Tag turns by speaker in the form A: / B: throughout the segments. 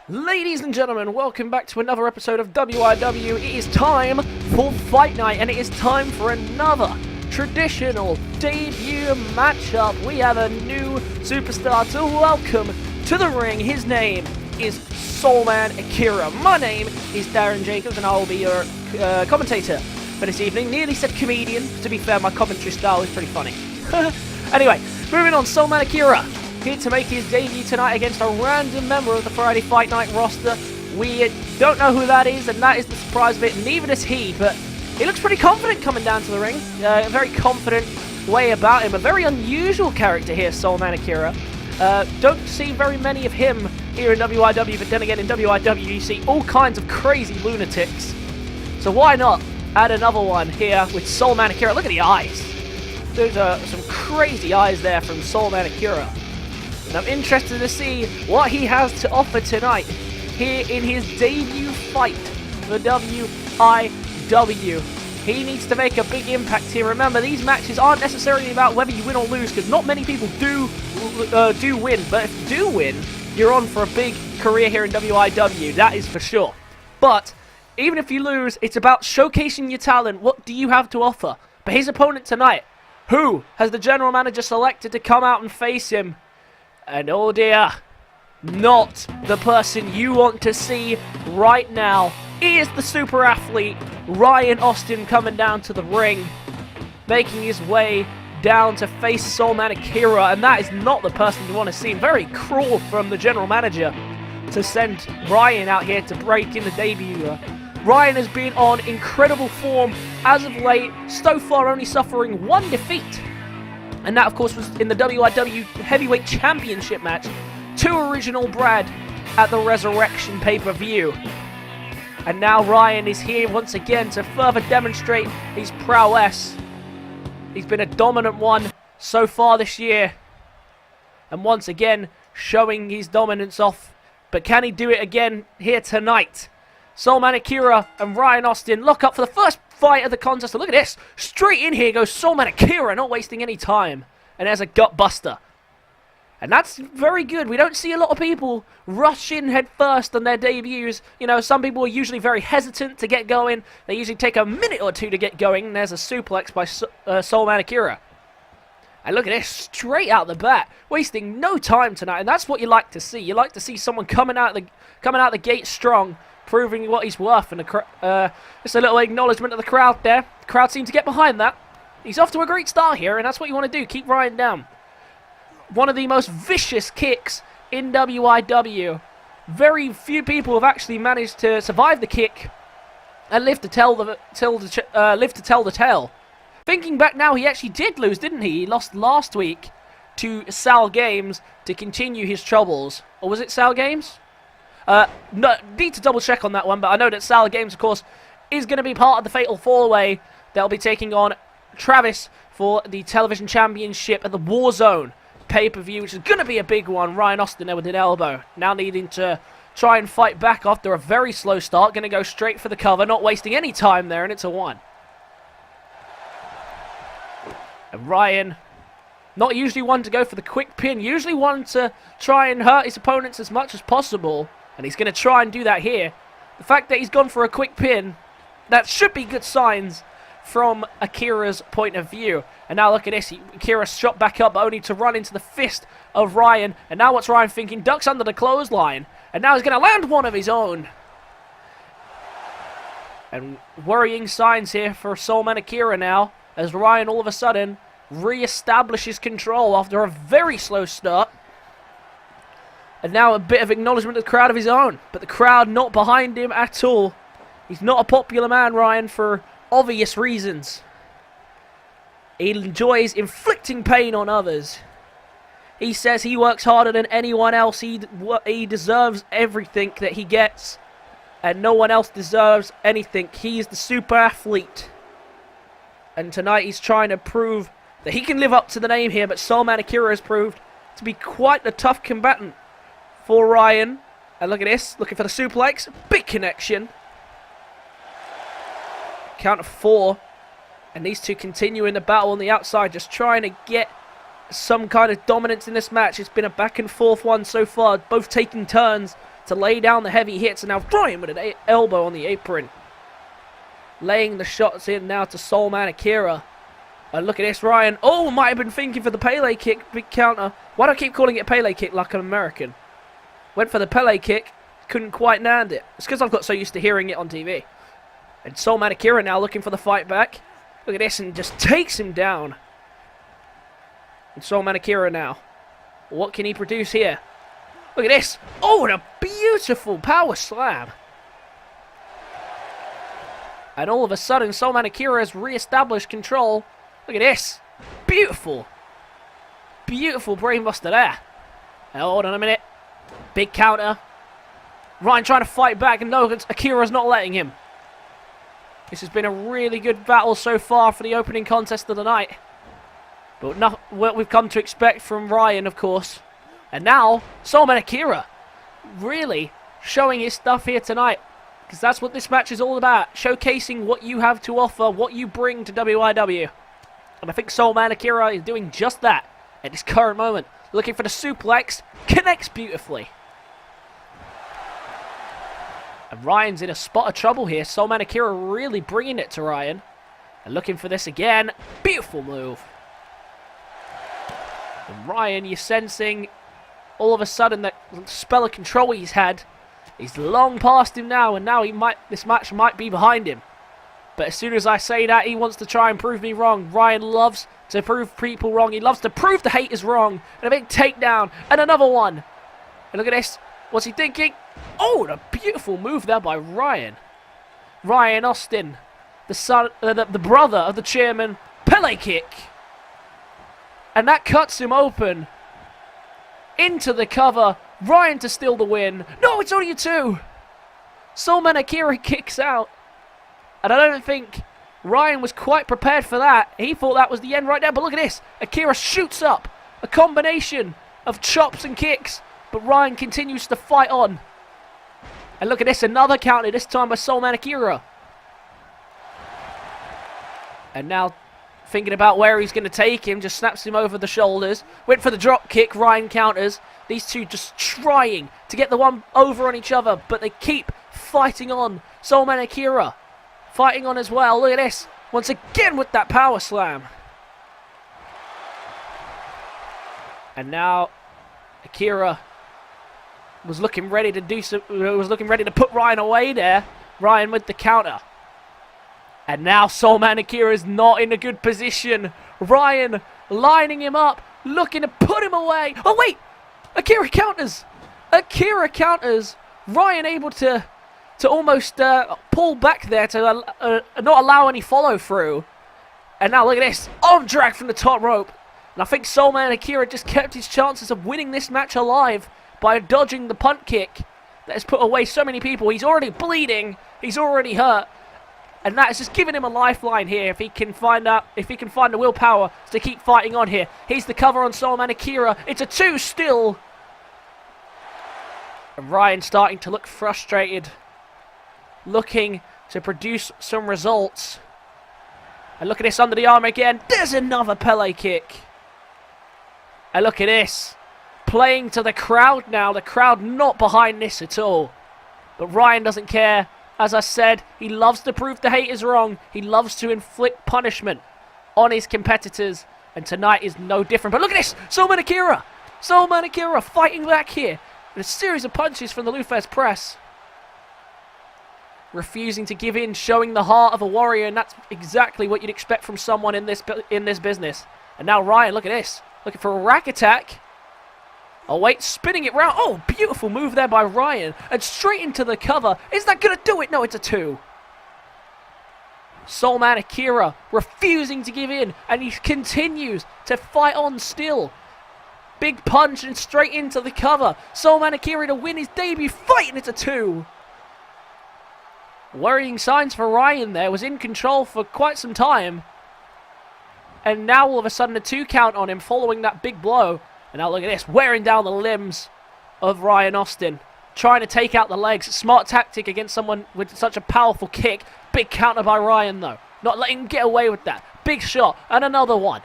A: Ladies and gentlemen, welcome back to another episode of WIW. It is time for Fight Night, and it is time for another traditional debut matchup. We have a new superstar to welcome to the ring. His name is Soulman Akira. My name is Darren Jacobs, and I will be your commentator for this evening. Nearly said comedian. To be fair, my commentary style is pretty funny. Anyway, moving on, Soulman Akira, here to make his debut tonight against a random member of the Friday Fight Night roster. We don't know who that is, and that is the surprise of it. Neither does he, but he looks pretty confident coming down to the ring. A very confident way about him. A very unusual character here, Soulman Akira. Don't see very many of him here in WIW, but then again, in WIW you see all kinds of crazy lunatics. So why not add another one here with Soulman Akira? Look at the eyes. There's some crazy eyes there from Soulman Akira. And I'm interested to see what he has to offer tonight here in his debut fight for WIW. He needs to make a big impact here. Remember, these matches aren't necessarily about whether you win or lose, because not many people do win. But if you do win, you're on for a big career here in WIW, that is for sure. But even if you lose, it's about showcasing your talent. What do you have to offer? But his opponent tonight, who has the general manager selected to come out and face him? And oh dear, not the person you want to see right now. Is the super athlete Ryan Austin coming down to the ring, making his way down to face Soulman Akira, and that is not the person you want to see. Very cruel from the general manager to send Ryan out here to break in the debut. Ryan has been on incredible form as of late, so far only suffering one defeat. And that, of course, was in the WIW Heavyweight Championship match to Original Brad at the Resurrection pay-per-view. And now Ryan is here once again to further demonstrate his prowess. He's been a dominant one so far this year. And once again, showing his dominance off. But can he do it again here tonight? Soulman Akira and Ryan Austin lock up for the first fight of the contest. And look at this. Straight in here goes Soulman Akira, not wasting any time. And there's a gut buster. And that's very good. We don't see a lot of people rush in head first on their debuts. You know, some people are usually very hesitant to get going. They usually take a minute or two to get going. And there's a suplex by Soulman Akira. And look at this, straight out the bat, wasting no time tonight. And that's what you like to see. You like to see someone coming out the gate strong, proving what he's worth. And just a little acknowledgement of the crowd there. The crowd seem to get behind that. He's off to a great start here, and that's what you want to do. Keep Ryan down. One of the most vicious kicks in WIW. Very few people have actually managed to survive the kick and live to tell the tale. Thinking back now, he actually did lose, didn't he? He lost last week to SaLgames to continue his troubles. Or was it SaLgames? No, need to double check on that one, but I know that SaLgames, of course, is going to be part of the Fatal 4-Way. They'll be taking on Travis for the Television Championship at the Warzone pay-per-view, which is going to be a big one. Ryan Austin there with an elbow. Now needing to try and fight back after a very slow start. Going to go straight for the cover, not wasting any time there, and it's a 1. And Ryan, not usually one to go for the quick pin, usually one to try and hurt his opponents as much as possible. And he's going to try and do that here. The fact that he's gone for a quick pin, that should be good signs from Akira's point of view. And now look at this. Akira shot back up, only to run into the fist of Ryan. And now what's Ryan thinking? Ducks under the clothesline. And now he's going to land one of his own. And worrying signs here for Soulman Akira now, as Ryan all of a sudden re-establishes control after a very slow start. And now a bit of acknowledgement of the crowd of his own. But the crowd not behind him at all. He's not a popular man, Ryan, for obvious reasons. He enjoys inflicting pain on others. He says he works harder than anyone else. He deserves everything that he gets. And no one else deserves anything. He is the super athlete. And tonight he's trying to prove that he can live up to the name here. But Soulman Akira has proved to be quite a tough combatant for Ryan. And look at this. Looking for the suplex. Big connection. Count of 4. And these two continue in the battle on the outside, just trying to get some kind of dominance in this match. It's been a back and forth one so far, both taking turns to lay down the heavy hits. And now Ryan with an elbow on the apron. Laying the shots in now to Soulman Akira. And look at this, Ryan. Oh, might have been thinking for the Pele kick. Big counter. Why do I keep calling it a Pele kick like an American? Went for the Pele kick. Couldn't quite land it. It's because I've got so used to hearing it on TV. And Soulman Akira now looking for the fight back. Look at this and just takes him down. And Soulman Akira now. What can he produce here? Look at this. Oh, and a beautiful power slam. And all of a sudden, Soulman Akira has re-established control. Look at this. Beautiful. Beautiful brainbuster there. Hold on a minute. Big counter. Ryan trying to fight back, and no, Akira's not letting him. This has been a really good battle so far for the opening contest of the night. But not what we've come to expect from Ryan, of course. And now, Soulman Akira really showing his stuff here tonight. Because that's what this match is all about. Showcasing what you have to offer, what you bring to WIW. And I think Soulman Akira is doing just that at this current moment. Looking for the suplex. Connects beautifully. And Ryan's in a spot of trouble here. Soulman Akira really bringing it to Ryan. And looking for this again. Beautiful move. And Ryan, you're sensing all of a sudden that spell of control he's had. He's long past him now, and now this match might be behind him. But as soon as I say that, he wants to try and prove me wrong. Ryan loves to prove people wrong. He loves to prove the haters wrong. And a big takedown, and another one. And look at this. What's he thinking? Oh, a beautiful move there by Ryan. Ryan Austin, the son, the brother of the chairman. Pele kick. And that cuts him open. Into the cover. Ryan to steal the win. No, it's only a 2. Soulman Akira kicks out. And I don't think Ryan was quite prepared for that. He thought that was the end right there. But look at this. Akira shoots up. A combination of chops and kicks. But Ryan continues to fight on. And look at this. Another counter. This time by Soulman Akira. And now thinking about where he's going to take him. Just snaps him over the shoulders. Went for the drop kick. Ryan counters. These two just trying to get the one over on each other. But they keep fighting on. Soulman Akira fighting on as well. Look at this. Once again with that power slam. And now Akira was looking ready to put Ryan away there. Ryan with the counter. And now Soulman Akira is not in a good position. Ryan lining him up, looking to put him away. Oh wait! Akira counters. Akira counters. Ryan able to almost pull back there to not allow any follow through. And now look at this. Arm drag from the top rope. And I think Soulman Akira just kept his chances of winning this match alive by dodging the punt kick that has put away so many people. He's already bleeding. He's already hurt. And that is just giving him a lifeline here if he can find the willpower to keep fighting on here. Here's the cover on Soulman Akira. It's a 2 still. And Ryan starting to look frustrated. Looking to produce some results. And look at this under the arm again. There's another Pele kick. And look at this. Playing to the crowd now. The crowd not behind this at all. But Ryan doesn't care. As I said, he loves to prove the haters wrong. He loves to inflict punishment on his competitors. And tonight is no different. But look at this. Soulman Akira. Soulman Akira fighting back here. With a series of punches from the Lufez press. Refusing to give in, showing the heart of a warrior. And that's exactly what you'd expect from someone in this business. And now Ryan, look at this. Looking for a rack attack. Oh wait, spinning it round. Oh, beautiful move there by Ryan. And straight into the cover. Is that going to do it? No, it's a 2. Soulman Akira refusing to give in. And he continues to fight on still. Big punch and straight into the cover. Soulman Akira to win his debut fight. And it's a 2. Worrying signs for Ryan there. Was in control for quite some time. And now all of a sudden a 2 count on him following that big blow. And now look at this, wearing down the limbs of Ryan Austin. Trying to take out the legs. Smart tactic against someone with such a powerful kick. Big counter by Ryan though. Not letting him get away with that. Big shot. And another one.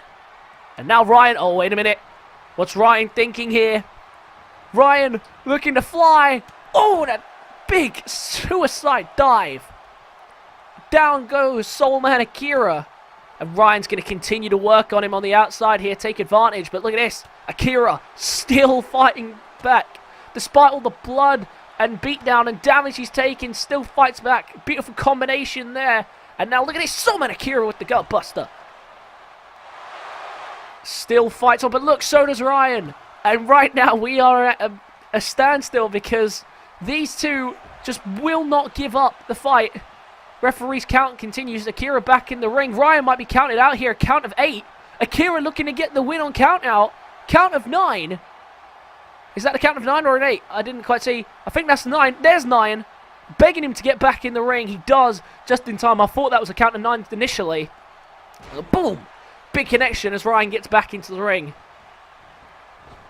A: And now Ryan, oh wait a minute. What's Ryan thinking here? Ryan looking to fly. Oh, that big suicide dive. Down goes Soulman Akira. And Ryan's going to continue to work on him on the outside here, take advantage. But look at this. Akira still fighting back. Despite all the blood and beatdown and damage he's taken, still fights back. Beautiful combination there. And now look at this. Soulman Akira with the gut buster. Still fights on, but look, so does Ryan. And right now we are at a standstill because these two just will not give up the fight. Referee's count continues. Akira back in the ring. Ryan might be counted out here. Count of 8. Akira looking to get the win on count out. Count of 9. Is that a count of 9 or an 8? I didn't quite see. I think that's 9. There's 9. Begging him to get back in the ring. He does just in time. I thought that was a count of 9 initially. Boom. Big connection as Ryan gets back into the ring.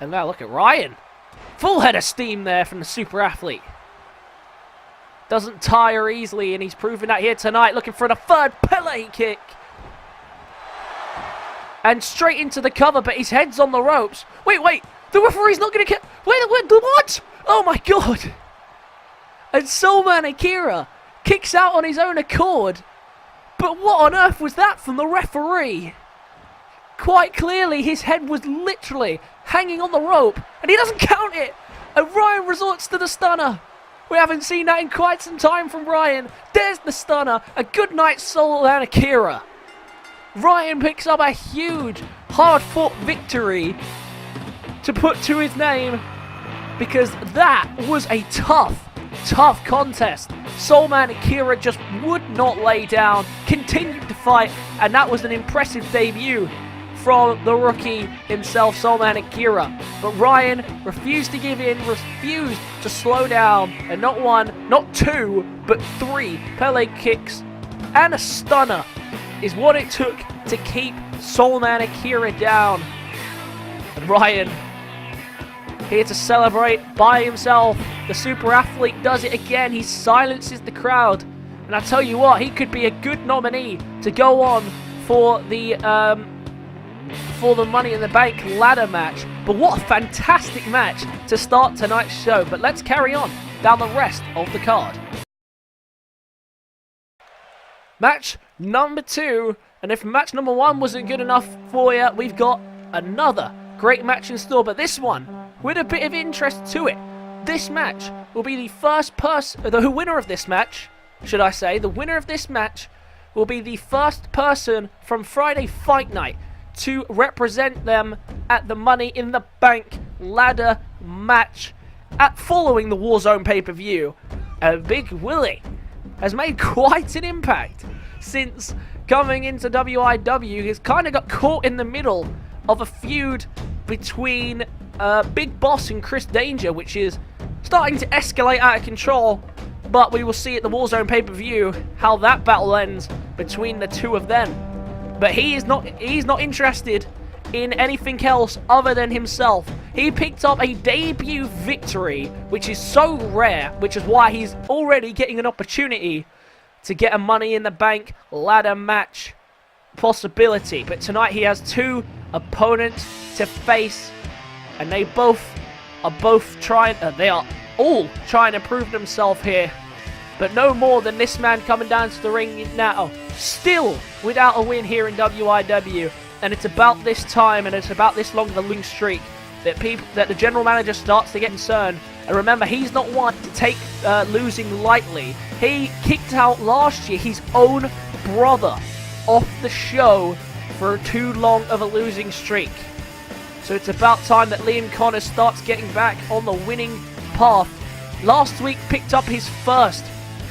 A: And now look at Ryan. Full head of steam there from the super athlete. Doesn't tire easily, and he's proven that here tonight. Looking for the third Pele kick. And straight into the cover, but his head's on the ropes. Wait. The referee's not going to get... Wait, what? Oh, my God. And Soulman Akira kicks out on his own accord. But what on earth was that from the referee? Quite clearly, his head was literally hanging on the rope, and he doesn't count it. And Ryan resorts to the stunner. We haven't seen that in quite some time from Ryan. There's the stunner. A good night, Soulman Akira. Ryan picks up a huge, hard-fought victory to put to his name because that was a tough contest. Soulman Akira just would not lay down, continued to fight, and that was an impressive debut from the rookie himself, Soulman Akira. But Ryan refused to give in, refused to slow down, and not 1, not 2, but 3 Pele kicks and a stunner is what it took to keep Soulman Akira down. And Ryan, here to celebrate by himself. The super athlete does it again. He silences the crowd. And I tell you what, he could be a good nominee to go on for the Money in the Bank ladder match. But what a fantastic match to start tonight's show. But let's carry on down the rest of the card. Match number 2. And if match number 1 wasn't good enough for you, we've got another great match in store. But this one, with a bit of interest to it. This match will be the first person, the winner of this match, should I say, the winner of this match will be the first person from Friday Fight Night to represent them at the Money in the Bank ladder match following the Warzone pay-per-view. Big Willie has made quite an impact since coming into WIW. He's kind of got caught in the middle of a feud between Big Boss and Chris Danger, which is starting to escalate out of control. But we will see at the Warzone pay-per-view how that battle ends between the two of them. But he's not interested in anything else other than himself. He picked up a debut victory, which is so rare, which is why he's already getting an opportunity to get a Money in the Bank ladder match possibility. But tonight he has 2 opponents to face, and they are all trying to prove themselves here. But no more than this man coming down to the ring now, still without a win here in WIW. And it's about this time, and it's about this long of a losing streak that the general manager starts to get concerned. And remember, he's not one to take losing lightly. He kicked out last year his own brother off the show for too long of a losing streak. So it's about time that Liam Connors starts getting back on the winning path. Last week picked up his first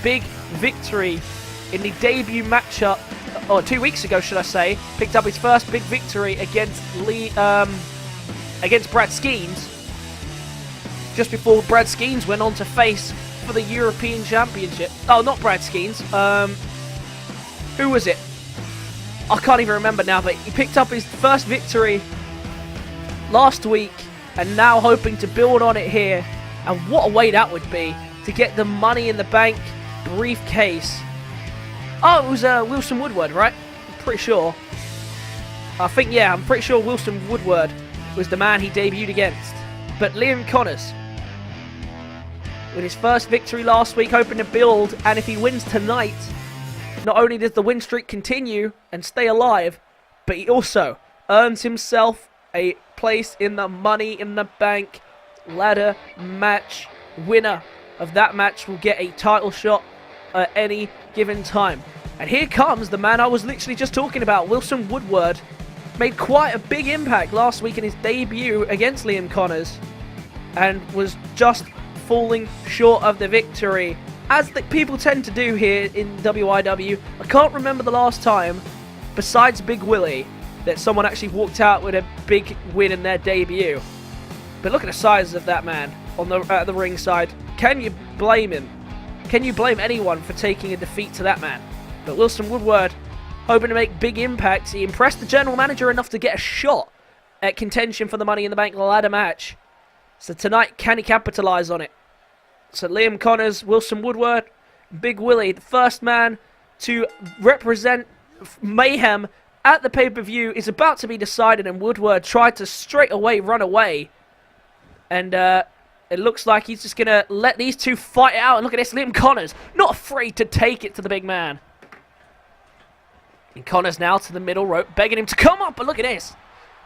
A: big victory in the debut matchup, or 2 weeks ago should I say, picked up his first big victory against against Brad Skeens, just before Brad Skeens went on to face for the European Championship. Oh, not Brad Skeens. Who was it? I can't even remember now, but he picked up his first victory last week, and now hoping to build on it here. And what a way that would be to get the Money in the Bank briefcase. Oh, it was Wilson Woodward, right? I'm pretty sure. I'm pretty sure Wilson Woodward was the man he debuted against. But Liam Connors with his first victory last week, hoping to build. And if he wins tonight, not only does the win streak continue and stay alive, but he also earns himself a place in the Money in the Bank ladder match. Winner of that match will get a title shot at any given time. And here comes the man I was literally just talking about, Wilson Woodward. Made quite a big impact last week in his debut against Liam Connors and was just falling short of the victory, as the people tend to do here in WIW. I can't remember the last time, besides Big Willie, that someone actually walked out with a big win in their debut. But look at the size of that man on the ringside. Can you blame him? Can you blame anyone for taking a defeat to that man? But Wilson Woodward, hoping to make big impacts. He impressed the general manager enough to get a shot at contention for the Money in the Bank ladder match. So tonight, can he capitalise on it? So Liam Connors, Wilson Woodward, Big Willie, the first man to represent Mayhem at the pay-per-view, is about to be decided, and Woodward tried to straight away run away. And it looks like he's just going to let these two fight it out. And look at this, Liam Connors, not afraid to take it to the big man. And Connors now to the middle rope, begging him to come up, but look at this.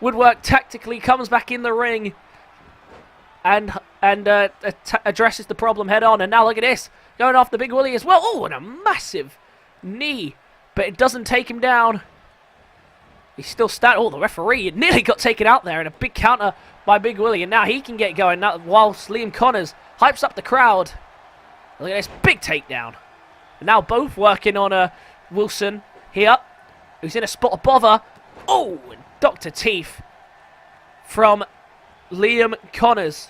A: Woodward tactically comes back in the ring and addresses the problem head on. And now look at this, going after Big Willie as well. Oh, and a massive knee, but it doesn't take him down. He's still standing. Oh, the referee nearly got taken out there, and a big counter by Big Willie. And now he can get going now, whilst Liam Connors hypes up the crowd. Look at this, big takedown. And now both working on Wilson here, who's in a spot of bother. Oh, and Dr. Teeth from Liam Connors.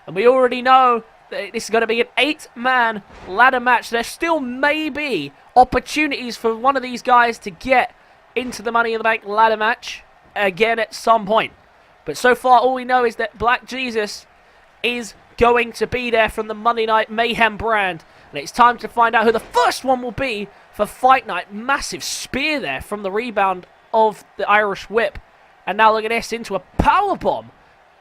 A: And we already know that this is going to be an 8-man ladder match. There still may be opportunities for one of these guys to get into the Money in the Bank ladder match again at some point. But so far, all we know is that Black Jesus is going to be there from the Monday Night Mayhem brand. And it's time to find out who the first one will be for Fight Night. Massive spear there from the rebound of the Irish Whip. And now look at this, into a powerbomb.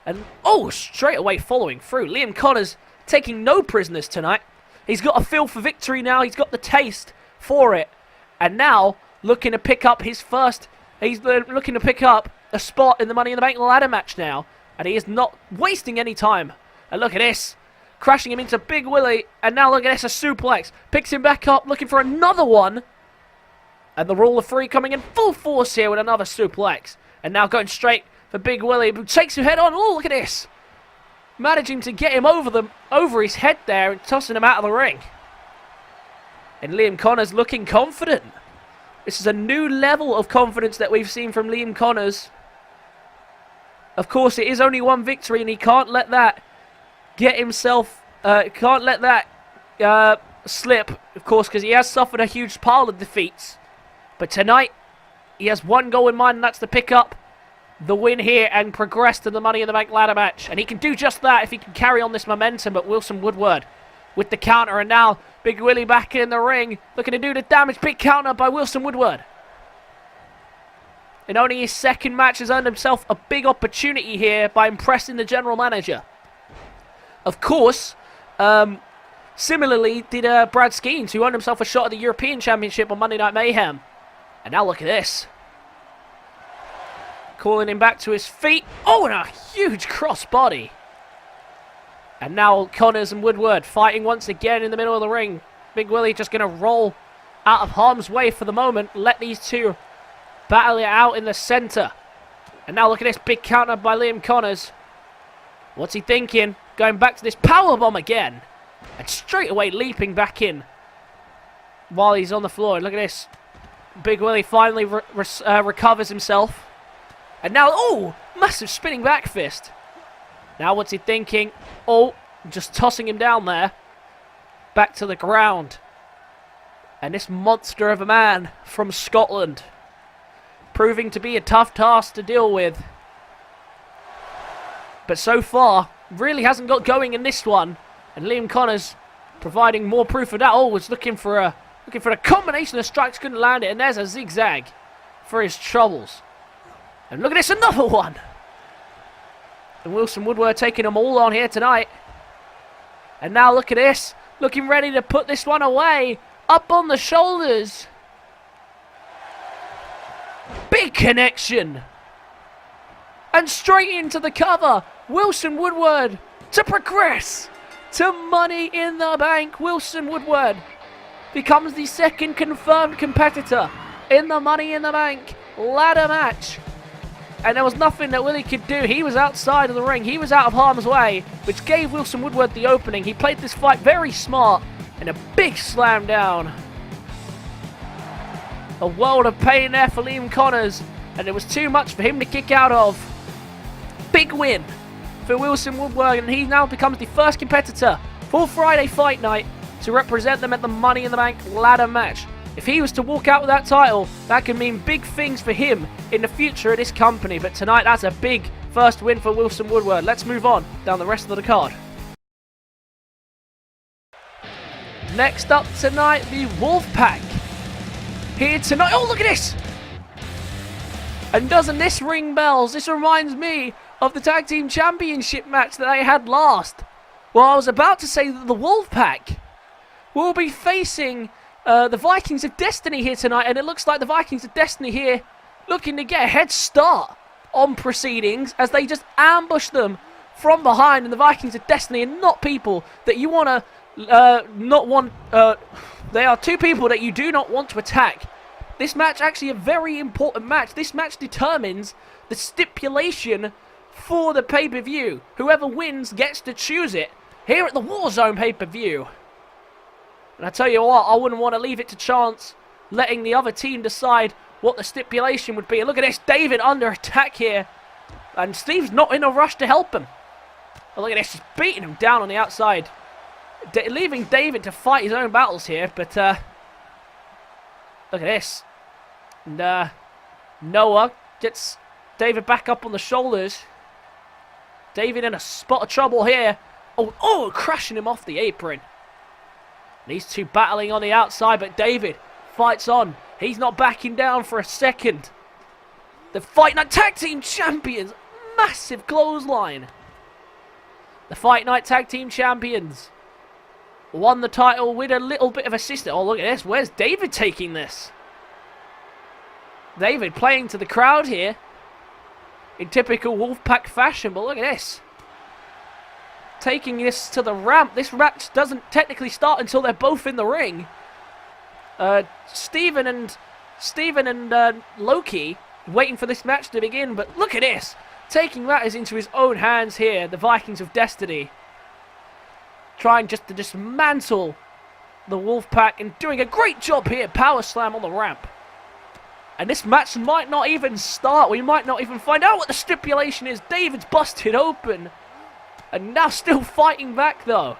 A: And, oh, straight away following through. Liam Connors taking no prisoners tonight. He's got a feel for victory now. He's got the taste for it. And now, looking to pick up his first... He's looking to pick up a spot in the Money in the Bank ladder match now. And he is not wasting any time. And look at this. Crashing him into Big Willie. And now look at this, a suplex. Picks him back up, looking for another one. And the Rule of Three coming in full force here with another suplex. And now going straight for Big Willie, who takes him head on. Oh, look at this. Managing to get him over his head there and tossing him out of the ring. And Liam Connors looking confident. This is a new level of confidence that we've seen from Liam Connors. Of course, it is only one victory, and he can't let that get himself... can't let that slip, of course, because he has suffered a huge pile of defeats. But tonight, he has one goal in mind, and that's to pick up the win here and progress to the Money in the Bank ladder match. And he can do just that if he can carry on this momentum. But Wilson Woodward with the counter, and now Big Willie back in the ring, looking to do the damage. Big counter by Wilson Woodward. In only his second match, has earned himself a big opportunity here by impressing the general manager. Of course, similarly did Brad Skeens, who earned himself a shot at the European Championship on Monday Night Mayhem. And now look at this. Calling him back to his feet. Oh, and a huge crossbody. And now Connors and Woodward fighting once again in the middle of the ring. Big Willie just going to roll out of harm's way for the moment. Let these two battle it out in the center. And now look at this big counter by Liam Connors. What's he thinking? Going back to this powerbomb again. And straight away leaping back in while he's on the floor. And look at this. Big Willie finally recovers himself. And now, oh, massive spinning back fist. Now what's he thinking? Oh, just tossing him down there. Back to the ground. And this monster of a man from Scotland, proving to be a tough task to deal with. But so far, really hasn't got going in this one. And Liam Connors providing more proof of that. Oh, was looking for a combination of strikes, couldn't land it. And there's a zigzag for his troubles. And look at this, another one. And Wilson Woodward taking them all on here tonight. And now look at this. Looking ready to put this one away. Up on the shoulders. Big connection. And straight into the cover. Wilson Woodward to progress to Money in the Bank. Wilson Woodward becomes the second confirmed competitor in the Money in the Bank ladder match. And there was nothing that Willie could do. He was outside of the ring. He was out of harm's way, which gave Wilson Woodward the opening. He played this fight very smart. And a big slam down. A world of pain there for Liam Connors. And it was too much for him to kick out of. Big win for Wilson Woodward. And he now becomes the first competitor for Friday Fight Night to represent them at the Money in the Bank ladder match. If he was to walk out with that title, that could mean big things for him in the future of this company. But tonight, that's a big first win for Wilson Woodward. Let's move on down the rest of the card. Next up tonight, the Wolfpac. Here tonight. Oh, look at this! And doesn't this ring bells? This reminds me of the Tag Team Championship match that I had last. Well, I was about to say that the Wolfpac will be facing the Vikings of Destiny here tonight. And it looks like the Vikings of Destiny here looking to get a head start on proceedings as they just ambush them from behind. And the Vikings of Destiny are not people that you want to they are two people that you do not want to attack. This match actually a very important match. This match determines the stipulation for the pay-per-view. Whoever wins gets to choose it here at the Warzone pay-per-view. And I tell you what, I wouldn't want to leave it to chance, letting the other team decide what the stipulation would be. And look at this, David under attack here. And Steve's not in a rush to help him. Oh, look at this, just beating him down on the outside. Leaving David to fight his own battles here, but look at this. And Noah gets David back up on the shoulders. David in a spot of trouble here. Oh, crashing him off the apron. And these two battling on the outside, but David fights on. He's not backing down for a second. The Fight Night Tag Team Champions. Massive clothesline. The Fight Night Tag Team Champions won the title with a little bit of assist. Oh, look at this. Where's David taking this? David playing to the crowd here in typical Wolfpac fashion. But look at this. Taking this to the ramp. This match doesn't technically start until they're both in the ring. Steven and Loki waiting for this match to begin. But look at this. Taking matters into his own hands here. The Vikings of Destiny. Trying just to dismantle the Wolfpac and doing a great job here. Power slam on the ramp. And this match might not even start. We might not even find out what the stipulation is. David's busted open. And now still fighting back though.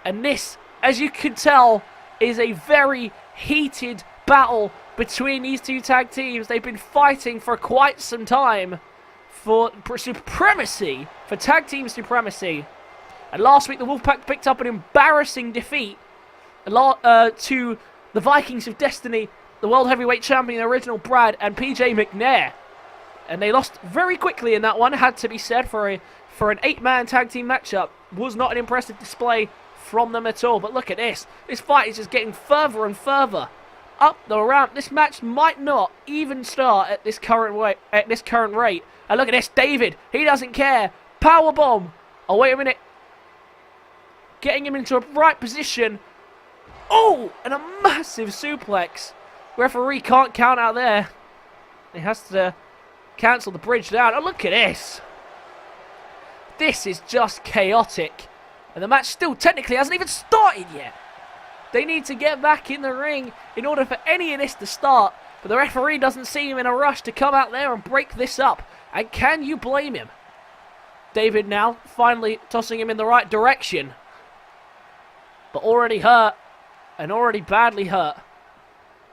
A: And this, as you can tell, is a very heated battle between these two tag teams. They've been fighting for quite some time for supremacy, for tag team supremacy. And last week, the Wolfpac picked up an embarrassing defeat to the Vikings of Destiny, the World Heavyweight Champion, original Brad, and PJ McNair. And they lost very quickly in that one, had to be said, for an 8-man tag team matchup. Was not an impressive display from them at all. But look at this. This fight is just getting further and further up the ramp. This match might not even start at this current rate. And look at this, David. He doesn't care. Powerbomb. Oh, wait a minute. Getting him into a right position. Oh, and a massive suplex. Referee can't count out there. He has to cancel the bridge down. Oh, look at this. This is just chaotic. And the match still technically hasn't even started yet. They need to get back in the ring in order for any of this to start. But the referee doesn't seem in a rush to come out there and break this up. And can you blame him? David now finally tossing him in the right direction. But already hurt. And already badly hurt.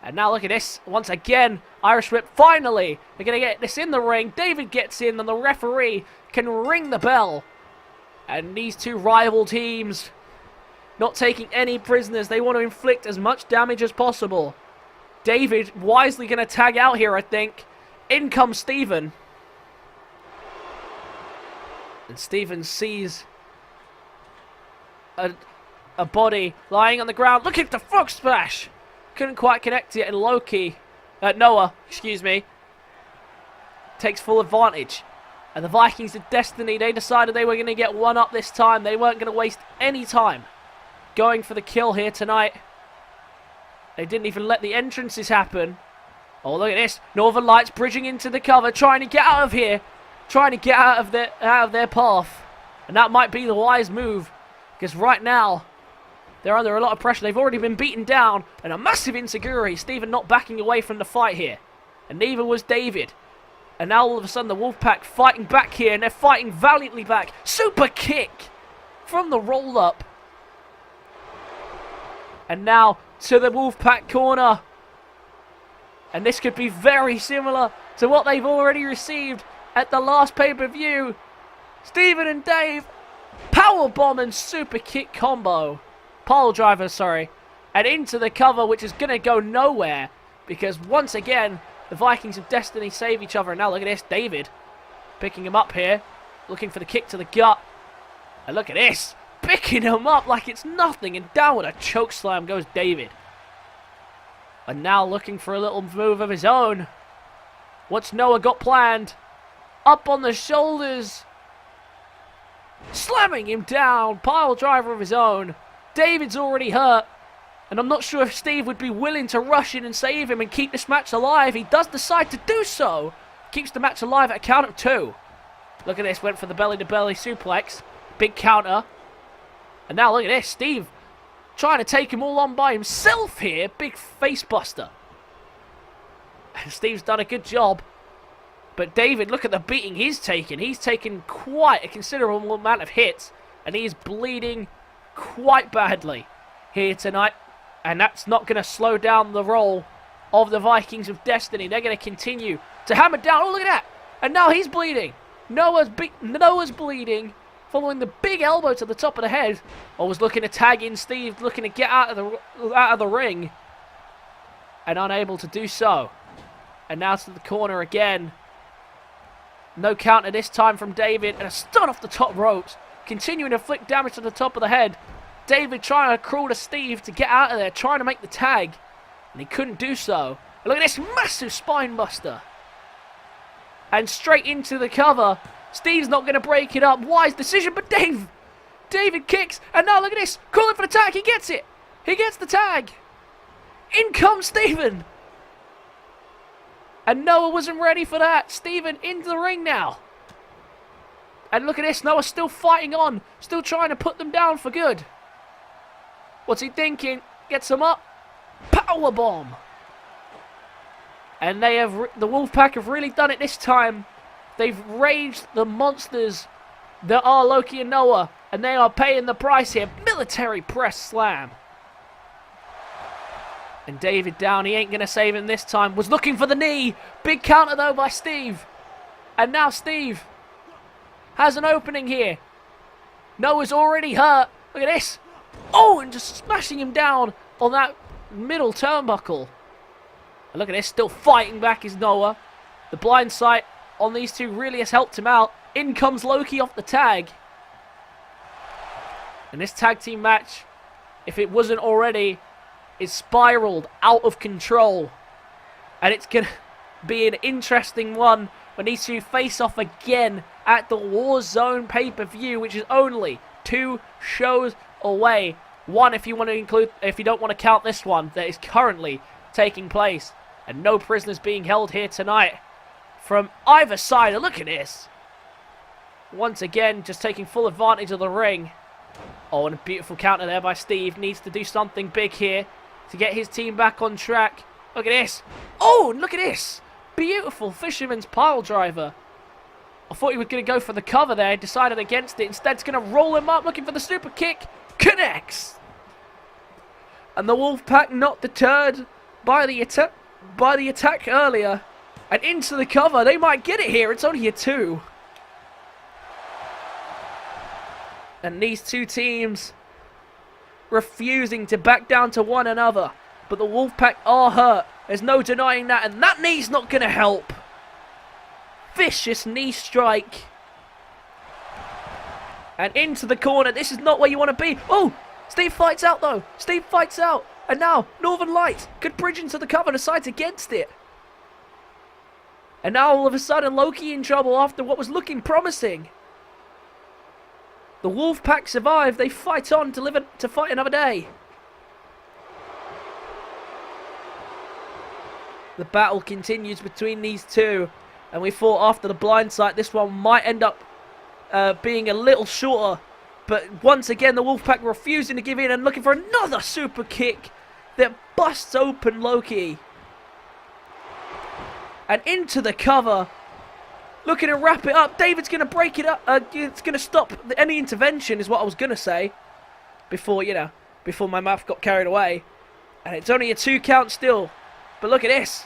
A: And now look at this. Once again, Irish Whip finally. They're going to get this in the ring. David gets in and the referee can ring the bell. And these two rival teams not taking any prisoners. They want to inflict as much damage as possible. David wisely going to tag out here, I think. In comes Steven. And Steven sees a body lying on the ground. Look at the frog splash. Couldn't quite connect it, and Noah, excuse me, takes full advantage. And the Vikings of Destiny, they decided they were going to get one up this time. They weren't going to waste any time going for the kill here tonight. They didn't even let the entrances happen. Oh, look at this. Northern Lights bridging into the cover, trying to get out of here. Trying to get out of their path. And that might be the wise move. Because right now, they're under a lot of pressure. They've already been beaten down. And a massive insecurity. Steven not backing away from the fight here. And neither was David. And now all of a sudden the Wolfpac fighting back here. And they're fighting valiantly back. Super kick from the roll-up. And now to the Wolfpac corner. And this could be very similar to what they've already received at the last pay-per-view. Steven and Dave, powerbomb and super kick combo. Pile driver, sorry. And into the cover, which is going to go nowhere. Because once again, the Vikings of Destiny save each other. And now look at this, David picking him up here. Looking for the kick to the gut. And look at this, picking him up like it's nothing. And down with a choke slam goes David. And now looking for a little move of his own. What's Noah got planned? Up on the shoulders. Slamming him down. Pile driver of his own. David's already hurt. And I'm not sure if Steve would be willing to rush in and save him and keep this match alive. He does decide to do so. Keeps the match alive at a count of 2. Look at this. Went for the belly-to-belly suplex. Big counter. And now look at this. Steve trying to take him all on by himself here. Big face buster. And Steve's done a good job. But David, look at the beating he's taken. He's taken quite a considerable amount of hits. And he's bleeding quite badly here tonight. And that's not going to slow down the roll of the Vikings of Destiny. They're going to continue to hammer down. Oh, look at that. And now he's bleeding. Noah's bleeding. Following the big elbow to the top of the head. I was looking to tag in Steve, looking to get out of the ring. And unable to do so. And now to the corner again. No counter this time from David. And a stun off the top ropes. Continuing to inflict damage to the top of the head. David trying to crawl to Steve to get out of there. Trying to make the tag. And he couldn't do so. And look at this massive spine buster. And straight into the cover. Steve's not going to break it up. Wise decision, but David kicks. And now look at this. Calling for the tag. He gets it. He gets the tag. In comes Steven. And Noah wasn't ready for that. Steven into the ring now. And look at this. Noah's still fighting on. Still trying to put them down for good. What's he thinking? Gets them up. Powerbomb. And the Wolfpac have really done it this time. They've raged the monsters that are Loki and Noah. And they are paying the price here. Military press slam. And David down. He ain't going to save him this time. Was looking for the knee. Big counter though by Steve. And now Steve has an opening here. Noah's already hurt. Look at this. Oh, and just smashing him down on that middle turnbuckle. And look at this. Still fighting back is Noah. The blind sight on these two really has helped him out. In comes Loki off the tag. And this tag team match, if it wasn't already, is spiraled out of control. And it's going to be an interesting one when these two face off again at the Warzone pay-per-view, which is only 2 shows away. One if you want to include, if you don't want to count this one that is currently taking place. And no prisoners being held here tonight from either side. And look at this. Once again, just taking full advantage of the ring. Oh, and a beautiful counter there by Steve. Needs to do something big here to get his team back on track. Look at this. Oh, and look at this. Beautiful fisherman's pile driver. I thought he was going to go for the cover there. Decided against it. Instead, he's going to roll him up. Looking for the super kick. Connects. And the Wolfpac not deterred by the attack earlier. And into the cover. They might get it here. It's only a 2. And these two teams refusing to back down to one another. But the Wolfpac are hurt. There's no denying that. And that knee's not going to help. Vicious knee strike. And into the corner. This is not where you want to be. Oh, Steve fights out though. Steve fights out. And now Northern Lights could bridge into the cover, decides against it. And now all of a sudden Loki in trouble after what was looking promising. The Wolfpac survive. They fight on to fight another day. The battle continues between these two. And we thought after the blind sight this one might end up being a little shorter. But once again the Wolfpac refusing to give in and looking for another super kick that busts open Loki. And into the cover. Looking to wrap it up. David's going to break it up. It's going to stop any intervention is what I was going to say. Before my mouth got carried away. And it's only a 2 count still. But look at this.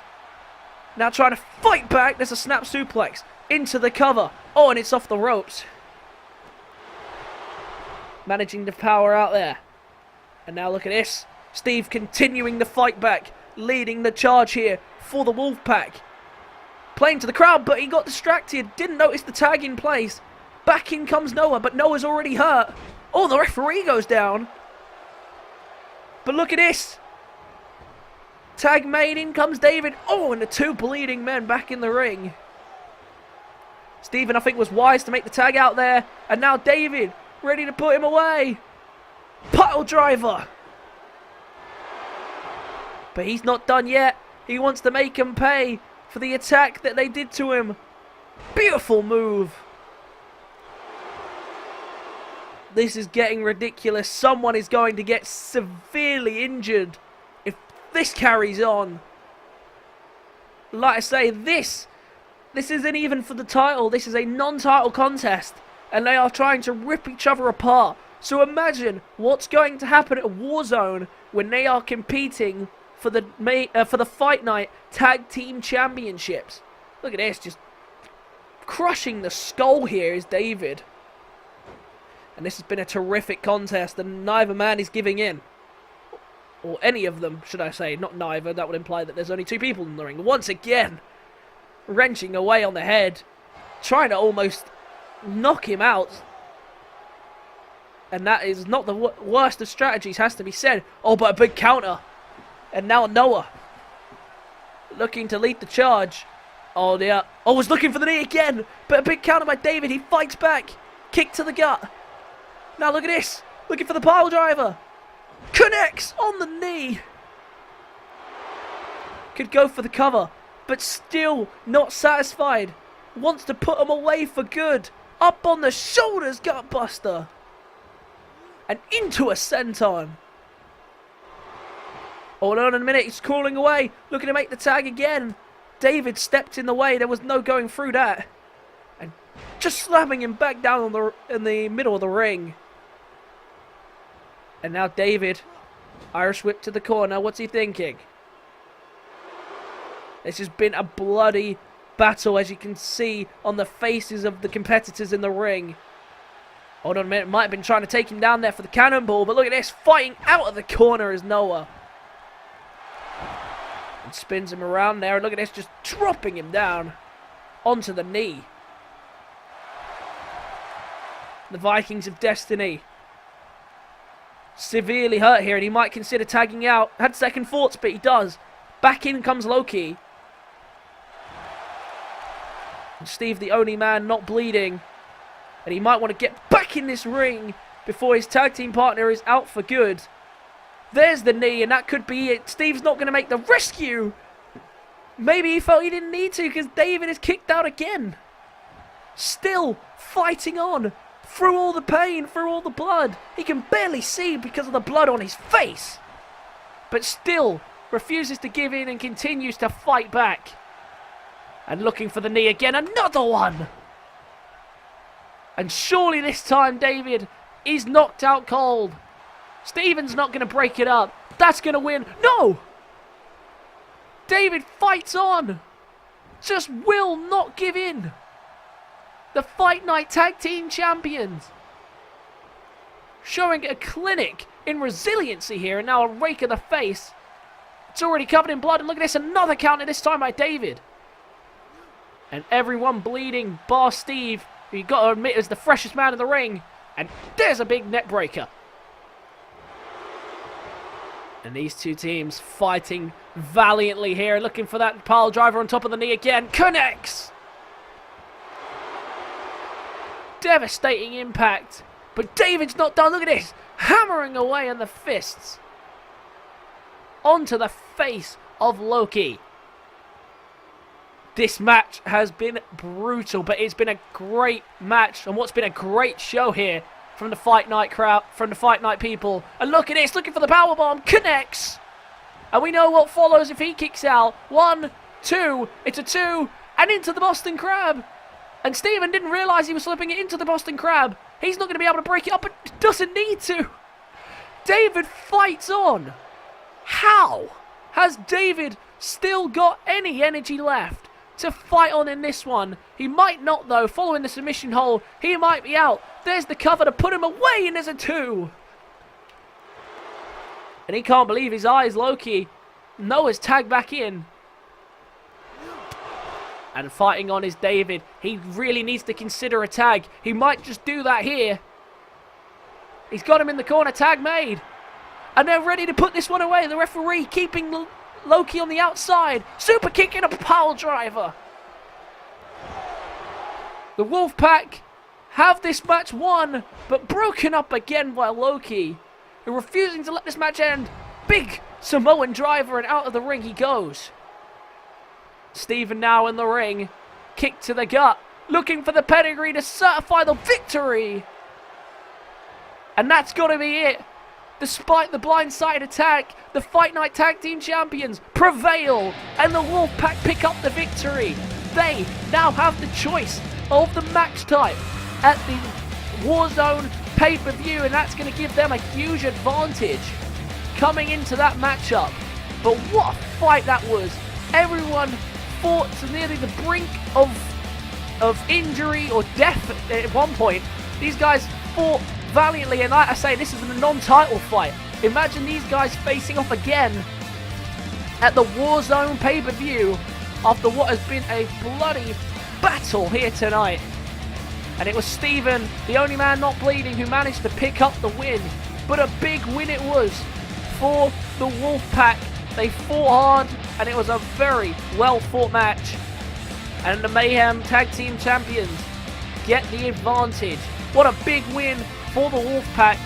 A: Now trying to fight back. There's a snap suplex. Into the cover. Oh, and it's off the ropes. Managing to power out there. And now look at this. Steve continuing the fight back. Leading the charge here for the Wolfpac. Playing to the crowd, but he got distracted. Didn't notice the tag in place. Back in comes Noah, but Noah's already hurt. Oh, the referee goes down. But look at this. Tag made, in comes David. Oh, and the 2 bleeding men back in the ring. Steven, I think, was wise to make the tag out there. And now David, ready to put him away. Pile driver. But he's not done yet. He wants to make him pay for the attack that they did to him. Beautiful move. This is getting ridiculous. Someone is going to get severely injured if this carries on. Like I say, this isn't even for the title. This is a non-title contest. And they are trying to rip each other apart. So imagine what's going to happen at Warzone when they are competing for the Fight Night Tag Team Championships. Look at this, just crushing the skull here is David. And this has been a terrific contest, and neither man is giving in. Or any of them, should I say. Not neither, that would imply that there's only 2 people in the ring. Once again, wrenching away on the head, trying to almost knock him out. And that is not the worst of strategies, has to be said. Oh, but a big counter. And now Noah looking to lead the charge. Oh, dear. Oh, was looking for the knee again. But a big counter by David. He fights back. Kick to the gut. Now look at this. Looking for the pile driver. Connects on the knee. Could go for the cover. But still not satisfied. Wants to put him away for good. Up on the shoulders, gutbuster. And into a senton. Hold on a minute, he's crawling away, looking to make the tag again. David stepped in the way, there was no going through that. And just slamming him back down in the middle of the ring. And now David, Irish whip to the corner, what's he thinking? This has been a bloody battle, as you can see on the faces of the competitors in the ring. Hold on a minute, might have been trying to take him down there for the cannonball, but look at this, fighting out of the corner is Noah. And spins him around there, and look at this, just dropping him down onto the knee. The Vikings of Destiny severely hurt here, and he might consider tagging out. Had second thoughts, but he does. Back in comes Loki. And Steve, the only man not bleeding. And he might want to get back in this ring before his tag team partner is out for good. There's the knee, and that could be it. Steve's not going to make the rescue. Maybe he felt he didn't need to because David is kicked out again. Still fighting on. Through all the pain, through all the blood. He can barely see because of the blood on his face. But still refuses to give in and continues to fight back. And looking for the knee again. Another one. And surely this time David is knocked out cold. Steven's not going to break it up. That's going to win. No! David fights on. Just will not give in. The Fight Night Tag Team Champions. Showing a clinic in resiliency here. And now a rake of the face. It's already covered in blood. And look at this. Another counter this time by David. And everyone bleeding. Bar Steve, who you got to admit is the freshest man in the ring. And there's a big net breaker. And these two teams fighting valiantly here, looking for that pile driver on top of the knee again. Connects! Devastating impact. But David's not done. Look at this. Hammering away in the fists. Onto the face of Loki. This match has been brutal, but it's been a great match. And what's been a great show here from the Fight Night crowd, from the Fight Night people. And look at this, looking for the powerbomb. Connects. And we know what follows if he kicks out. 1, 2, it's a 2, and into the Boston Crab. And Steven didn't realise he was slipping it into the Boston Crab. He's not going to be able to break it up, but doesn't need to. David fights on. How has David still got any energy left to fight on in this one? He might not, though. Following the submission hold, he might be out. There's the cover to put him away, and there's a 2. And he can't believe his eyes, Loki. Noah's tagged back in. And fighting on is David. He really needs to consider a tag. He might just do that here. He's got him in the corner. Tag made. And they're ready to put this one away. The referee keeping Loki on the outside. Super kick and a pile driver. The Wolfpac have this match won, but broken up again by Loki, who refusing to let this match end. Big Samoan driver, and out of the ring he goes. Steven now in the ring. Kick to the gut. Looking for the pedigree to certify the victory. And that's got to be it. Despite the blindside attack, the Fight Night Tag Team Champions prevail. And the Wolfpac pick up the victory. They now have the choice of the match type at the Warzone pay-per-view. And that's going to give them a huge advantage coming into that matchup. But what a fight that was. Everyone fought to nearly the brink of injury or death at one point. These guys fought valiantly, and like I say, this is a non-title fight. Imagine these guys facing off again at the Warzone pay-per-view after what has been a bloody battle here tonight. And it was Steven, the only man not bleeding, who managed to pick up the win. But a big win it was for the Wolfpac. They fought hard, and it was a very well-fought match. And the Mayhem Tag Team Champions get the advantage. What a big win for the Wolfpac.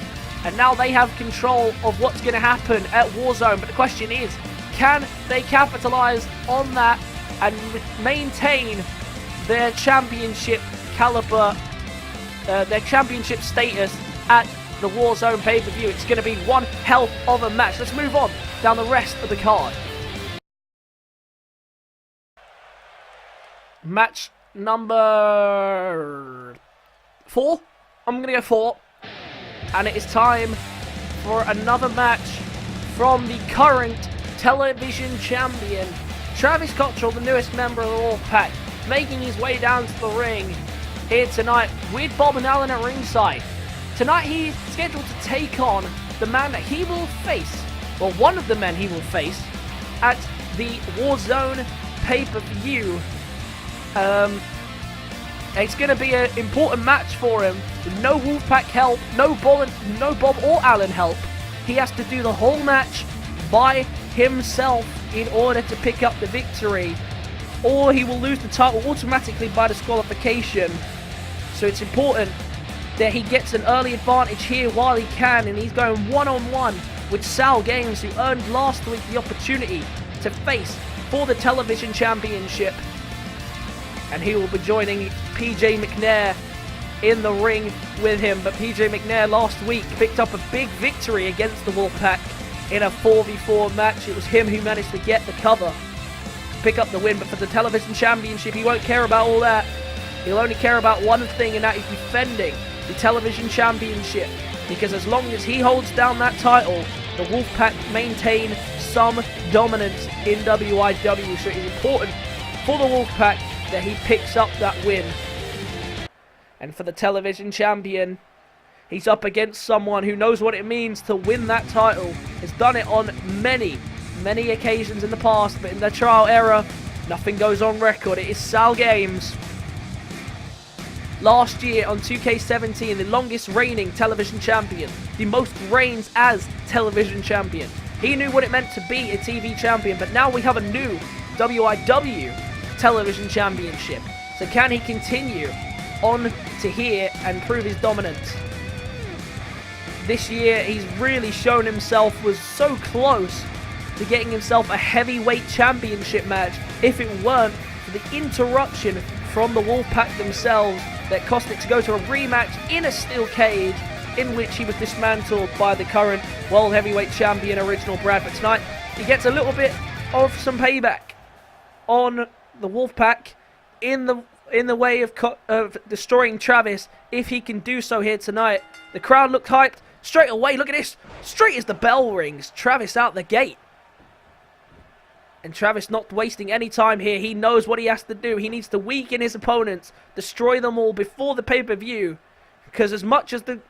A: And now they have control of what's going to happen at Warzone. But the question is, can they capitalize on that and maintain their championship caliber, their championship status at the Warzone pay-per-view? It's going to be one hell of a match. Let's move on down the rest of the card. Match number 4. I'm going to go 4. And it is time for another match from the current television champion, Travis Cottrell, the newest member of the Wolfpac, making his way down to the ring here tonight with Bob and Alan at ringside. Tonight he's scheduled to take on the man that he will face, or one of the men he will face, at the Warzone pay-per-view. It's going to be an important match for him. With no Wolfpac help, no Bob or Alan help. He has to do the whole match by himself in order to pick up the victory, or he will lose the title automatically by disqualification. So it's important that he gets an early advantage here while he can, and he's going one-on-one with SaLgames, who earned last week the opportunity to face for the television championship. And he will be joining PJ McNair in the ring with him. But PJ McNair last week picked up a big victory against the Wolfpac in a 4v4 match. It was him who managed to get the cover, pick up the win. But for the television championship, he won't care about all that. He'll only care about one thing, and that is defending the television championship. Because as long as he holds down that title, the Wolfpac maintain some dominance in WIW. So it is important for the Wolfpac that he picks up that win. And for the television champion, he's up against someone who knows what it means to win that title. Has done it on many occasions in the past, but in the trial era, nothing goes on record. It is SaLgames. last year on 2K17, the longest reigning television champion, the most reigns as television champion. He knew what it meant to be a TV champion, but now we have a new WIW television championship. So can he continue on to here and prove his dominance? This year, he's really shown himself, was so close to getting himself a heavyweight championship match if it weren't for the interruption from the Wolfpac themselves that cost it to go to a rematch in a steel cage in which he was dismantled by the current World Heavyweight Champion, Original Brad. But tonight, he gets a little bit of some payback on the Wolfpac in the way of destroying Travis, if he can do so here tonight. The crowd looked hyped straight away. Look at this. Straight as the bell rings, Travis out the gate. And Travis not wasting any time here. He knows what he has to do. He needs to weaken his opponents, destroy them all before the pay-per-view. Because as much as the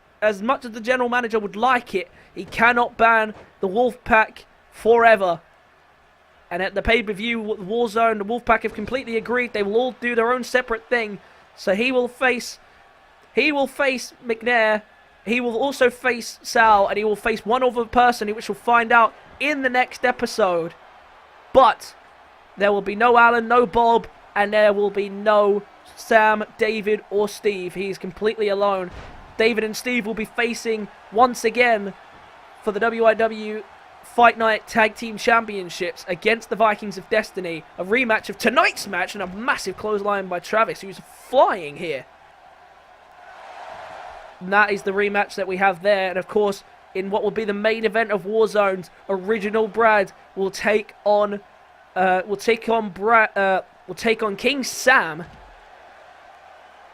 A: general manager would like it, he cannot ban the Wolfpac forever. And at the pay-per-view, Warzone, the Wolfpac have completely agreed. They will all do their own separate thing. So he will face McNair. He will also face Sal, and he will face one other person, which we'll find out in the next episode. But there will be no Alan, no Bob, and there will be no Sam, David, or Steve. He is completely alone. David and Steve will be facing once again for the WIW Fight Night Tag Team Championships against the Vikings of Destiny. A rematch of tonight's match and a massive clothesline by Travis, who's flying here. And that is the rematch that we have there. And of course, in what will be the main event of Warzone's, Original Brad will take on King Sam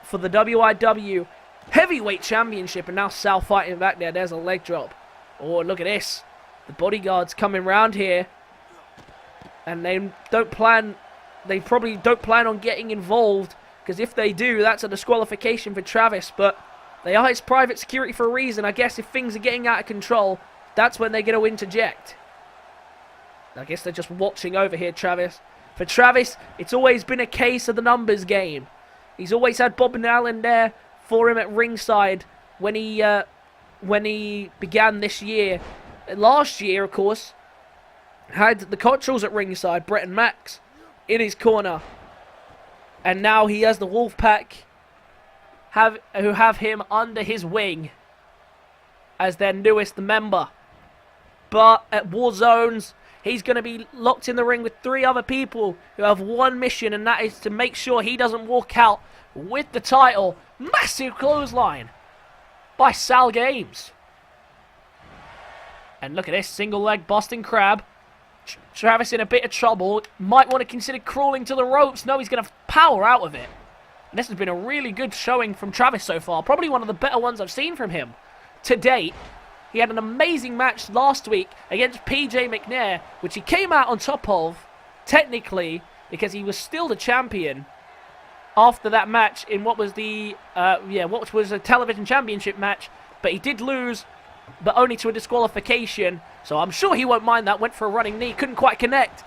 A: for the WIW Heavyweight Championship. And now Sal fighting back there. There's a leg drop. Oh, look at this. The bodyguards coming round here, and they probably don't plan on getting involved, because if they do, that's a disqualification for Travis. But they are his private security for a reason. I guess if things are getting out of control, that's when they're going to interject. I guess they're just watching over here, Travis. For Travis, it's always been a case of the numbers game. He's always had Bob and Alan there for him at ringside when he began this year. Last year, of course, had the Cottrells at ringside, Brett and Max, in his corner. And now he has the Wolfpac who have him under his wing as their newest member. But at Warzones, he's going to be locked in the ring with 3 other people who have one mission, and that is to make sure he doesn't walk out with the title. Massive clothesline by SaLgames. And look at this, single leg Boston Crab. Travis in a bit of trouble. Might want to consider crawling to the ropes. No, he's going to power out of it. And this has been a really good showing from Travis so far. Probably one of the better ones I've seen from him to date. He had an amazing match last week against PJ McNair, which he came out on top of, technically, because he was still the champion after that match in what was what was a television championship match. But he did lose, but only to a disqualification, so I'm sure he won't mind that. Went for a running knee, couldn't quite connect.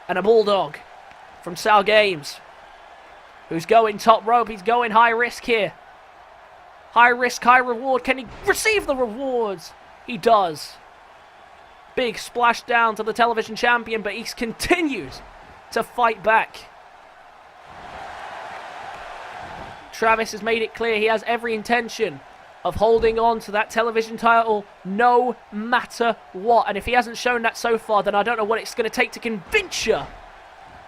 A: And a bulldog from SaLgames, who's going top rope. He's going high risk here. High risk, high reward. Can he receive the rewards? He does. Big splash down to the television champion, but he continues to fight back. Travis has made it clear he has every intention of holding on to that television title no matter what. And if he hasn't shown that so far, then I don't know what it's going to take to convince you.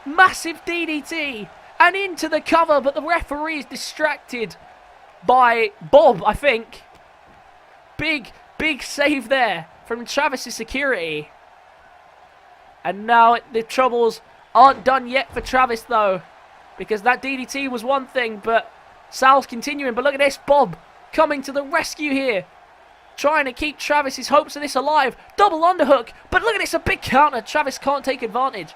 A: Massive DDT and into the cover, but the referee is distracted by Bob, I think. Big save there from Travis's security. And now the troubles aren't done yet for Travis, though, because that DDT was one thing, but Sal's continuing. But look at this, Bob coming to the rescue here, trying to keep Travis's hopes of this alive. Double underhook, but look at this, a big counter. Travis can't take advantage.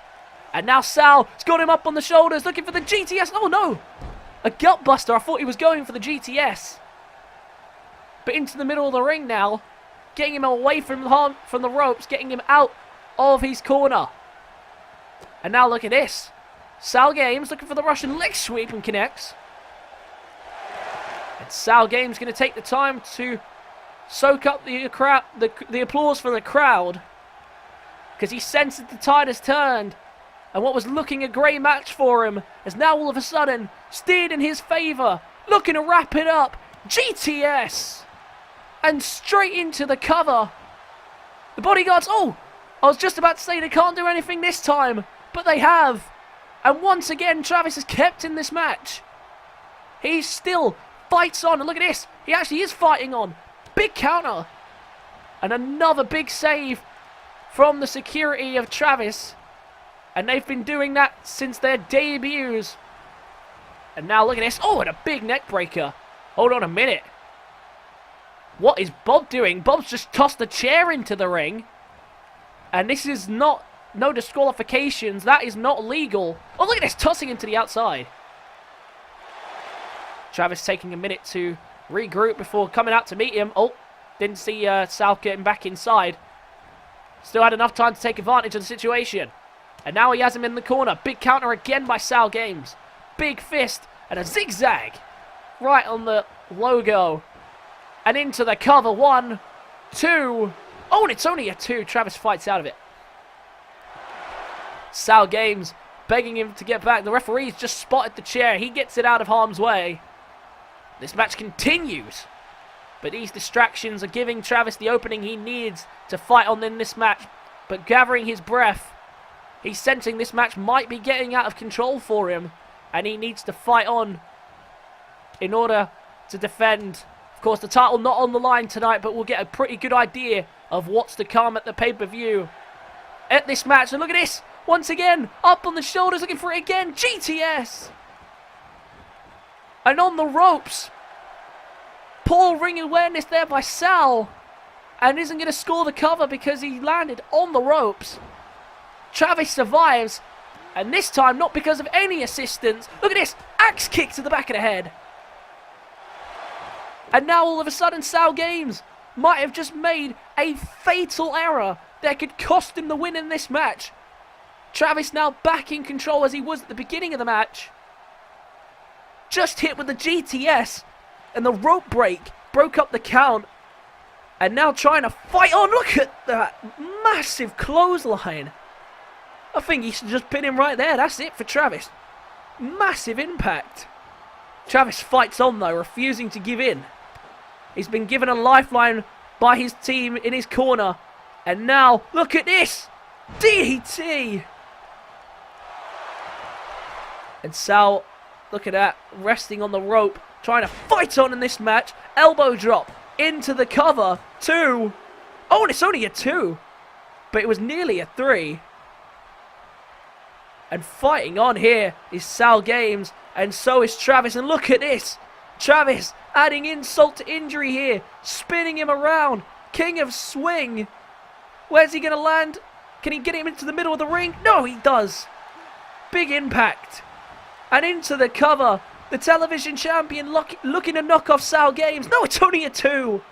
A: And now Sal's got him up on the shoulders, looking for the GTS. Oh no, a gutbuster. I thought he was going for the GTS. But into the middle of the ring now, getting him away from the ropes, getting him out of his corner. And now look at this. SaLgames looking for the Russian leg sweep and connects. And SaLgames going to take the time to soak up the applause from the crowd, because he senses the tide has turned, and what was looking a great match for him is now all of a sudden steered in his favour, looking to wrap it up. GTS! And straight into the cover. The bodyguards, oh, I was just about to say they can't do anything this time, but they have. And once again, Travis is kept in this match. He still fights on, and look at this, he actually is fighting on. Big counter. And another big save from the security of Travis. And they've been doing that since their debuts. And now look at this. Oh, and a big neck breaker. Hold on a minute. What is Bob doing? Bob's just tossed the chair into the ring. And this is no disqualifications. That is not legal. Oh, look at this, tossing him to the outside. Travis taking a minute to regroup before coming out to meet him. Oh, didn't see South getting back inside. Still had enough time to take advantage of the situation. And now he has him in the corner. Big counter again by SaLgames. Big fist and a zigzag right on the logo. And into the cover. 1, 2. Oh, and it's only a 2. Travis fights out of it. SaLgames begging him to get back. The referee's just spotted the chair. He gets it out of harm's way. This match continues. But these distractions are giving Travis the opening he needs to fight on in this match. But gathering his breath, he's sensing this match might be getting out of control for him. And he needs to fight on in order to defend. Of course, the title not on the line tonight, but we'll get a pretty good idea of what's to come at the pay-per-view. At this match, and look at this. Once again, up on the shoulders, looking for it again. GTS. And on the ropes. Poor ring awareness there by Sal. And isn't going to score the cover because he landed on the ropes. Travis survives. And this time, not because of any assistance. Look at this. Axe kick to the back of the head. And now all of a sudden, SaLgames might have just made a fatal error that could cost him the win in this match. Travis now back in control as he was at the beginning of the match. Just hit with the GTS. And the rope break broke up the count. And now trying to fight on. Look at that massive clothesline. I think he should just pin him right there. That's it for Travis. Massive impact. Travis fights on though, refusing to give in. He's been given a lifeline by his team in his corner. And now, look at this. DDT. And Sal, look at that, resting on the rope, trying to fight on in this match. Elbow drop into the cover. 2. Oh, and it's only a 2. But it was nearly a 3. And fighting on here is SaLgames, and so is Travis. And look at this. Travis adding insult to injury here. Spinning him around. King of swing. Where's he going to land? Can he get him into the middle of the ring? No, he does. Big impact. And into the cover. The television champion looking to knock off SaLgames. No, it's only a 2.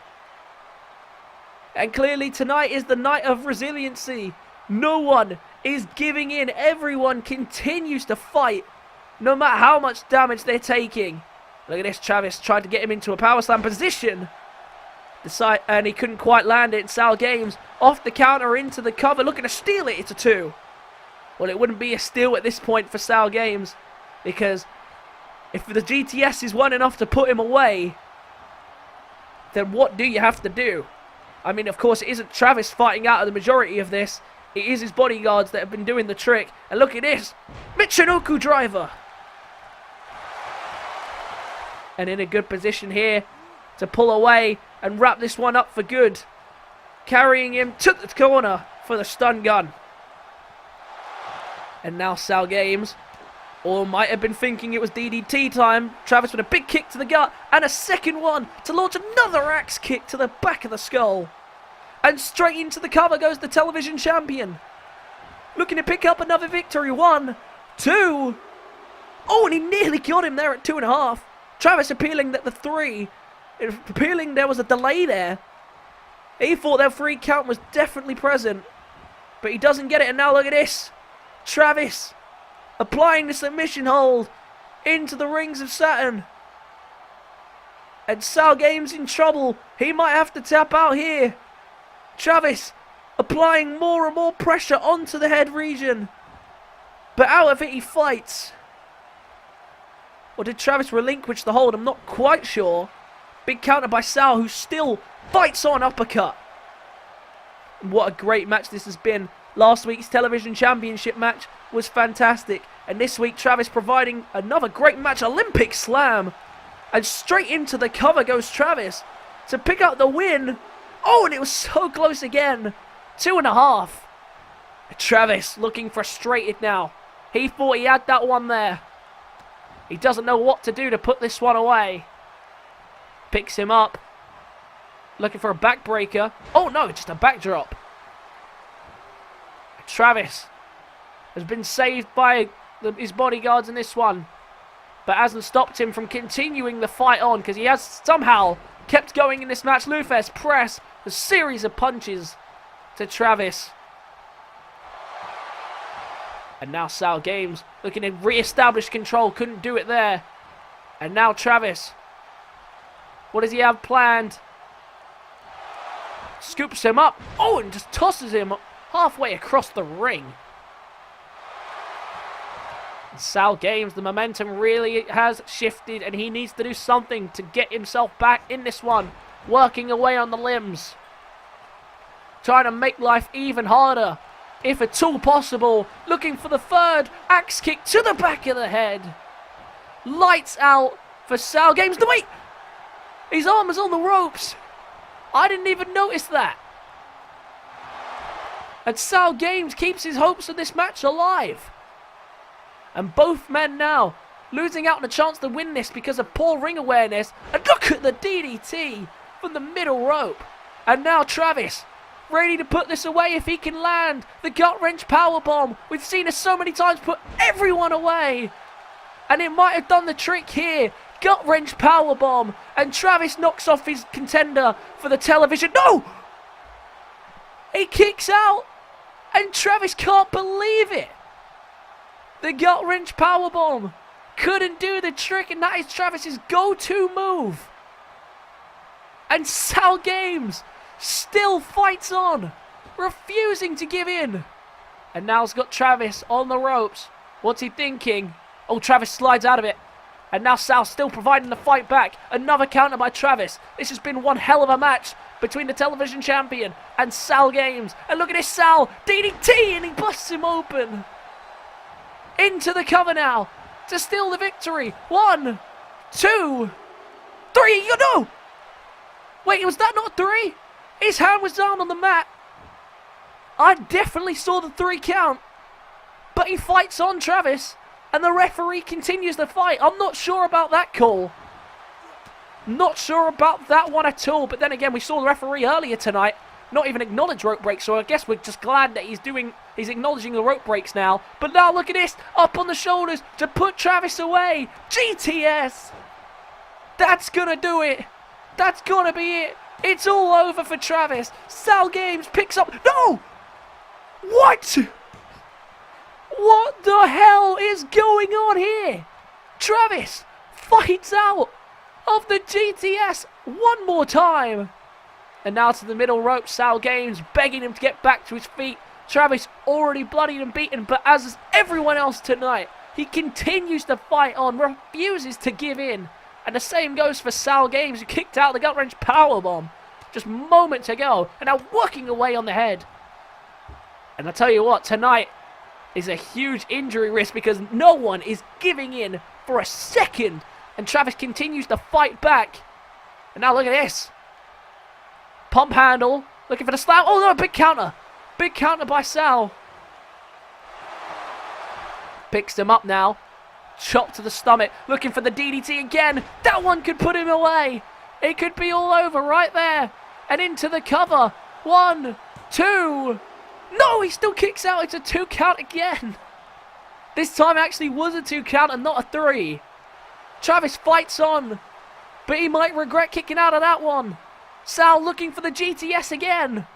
A: And clearly tonight is the night of resiliency. No one is giving in. Everyone continues to fight, no matter how much damage they're taking. Look at this. Travis tried to get him into a power slam position. And he couldn't quite land it. SaLgames off the counter into the cover. Looking to steal it. It's a 2. Well, it wouldn't be a steal at this point for SaLgames, because if the GTS is one enough to put him away, then what do you have to do? I mean, of course, it isn't Travis fighting out of the majority of this. It is his bodyguards that have been doing the trick. And look at this. Michinoku driver. And in a good position here to pull away and wrap this one up for good. Carrying him to the corner for the stun gun. And now SaLgames, or might have been thinking it was DDT time. Travis with a big kick to the gut and a second one to launch another axe kick to the back of the skull. And straight into the cover goes the television champion. Looking to pick up another victory. 1, 2. Oh, and he nearly got him there at 2.5. Travis appealing that the 3. Appealing there was a delay there. He thought that 3 count was definitely present. But he doesn't get it. And now look at this. Travis applying the submission hold into the rings of Saturn. And SaLgames in trouble. He might have to tap out here. Travis applying more and more pressure onto the head region. But out of it he fights. Or did Travis relinquish the hold? I'm not quite sure. Big counter by Sal, who still fights on uppercut. And what a great match this has been. Last week's television championship match was fantastic. And this week Travis providing another great match. Olympic slam. And straight into the cover goes Travis to pick up the win. Oh, and it was so close again. 2.5. Travis looking frustrated now. He thought he had that one there. He doesn't know what to do to put this one away. Picks him up. Looking for a backbreaker. Oh no, just a backdrop. Travis has been saved by his bodyguards in this one. But hasn't stopped him from continuing the fight on, because he has somehow kept going in this match. Lufes press a series of punches to Travis. And now SaLgames looking to re-establish control. Couldn't do it there. And now Travis. What does he have planned? Scoops him up. Oh, and just tosses him halfway across the ring. SaLgames, the momentum really has shifted, and he needs to do something to get himself back in this one. Working away on the limbs. Trying to make life even harder, if at all possible. Looking for the third axe kick to the back of the head. Lights out for SaLgames. No, wait! His arm is on the ropes. I didn't even notice that. And SaLgames keeps his hopes of this match alive. And both men now losing out on a chance to win this because of poor ring awareness. And look at the DDT from the middle rope. And now Travis ready to put this away if he can land the gut-wrench powerbomb. We've seen it so many times put everyone away. And it might have done the trick here. Gut-wrench powerbomb. And Travis knocks off his contender for the television. No! He kicks out. And Travis can't believe it. The gut-wrench powerbomb couldn't do the trick, and that is Travis's go-to move. And SaLgames still fights on, refusing to give in. And now he's got Travis on the ropes. What's he thinking? Oh, Travis slides out of it. And now Sal still providing the fight back. Another counter by Travis. This has been one hell of a match between the television champion and SaLgames. And look at this Sal, DDT, and he busts him open. Into the cover now to steal the victory. 1, 2, 3. You know. Wait, was that not 3? His hand was down on the mat. I definitely saw the 3 count. But he fights on Travis. And the referee continues the fight. I'm not sure about that call. Not sure about that one at all. But then again, we saw the referee earlier tonight not even acknowledge rope breaks, so I guess we're just glad that he's acknowledging the rope breaks now. But now look at this, up on the shoulders to put Travis away. GTS. That's gonna do it. That's gonna be it. It's all over for Travis. SaLgames picks up. No! What? What the hell is going on here? Travis fights out of the GTS one more time. And now to the middle rope, SaLgames begging him to get back to his feet. Travis already bloodied and beaten, but as is everyone else tonight, he continues to fight on, refuses to give in. And the same goes for SaLgames, who kicked out the gut-wrench powerbomb just moments ago, and now working away on the head. And I tell you what, tonight is a huge injury risk because no one is giving in for a second. And Travis continues to fight back. And now look at this. Pump handle, looking for the slam. Oh no, big counter. Big counter by Sal. Picks him up now. Chop to the stomach, looking for the DDT again. That one could put him away. It could be all over right there. And into the cover. 1, 2. No, he still kicks out. It's a 2 count again. This time actually was a 2 count and not a 3. Travis fights on, but he might regret kicking out of that one. Sal looking for the GTS again.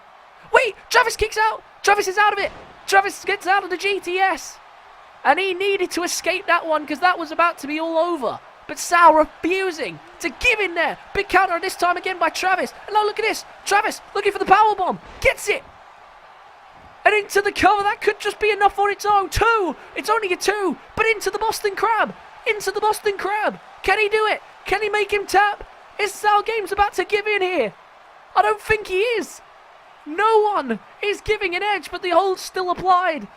A: Wait, Travis kicks out. Travis is out of it. Travis gets out of the GTS. And he needed to escape that one because that was about to be all over. But Sal refusing to give in there. Big counter this time again by Travis. And now look at this. Travis looking for the powerbomb. Gets it. And into the cover. That could just be enough on its own. 2. It's only a 2. But into the Boston Crab. Into the Boston Crab. Can he do it? Can he make him tap? Is SaLgames about to give in here? I don't think he is. No one is giving an edge, but the hold's still applied.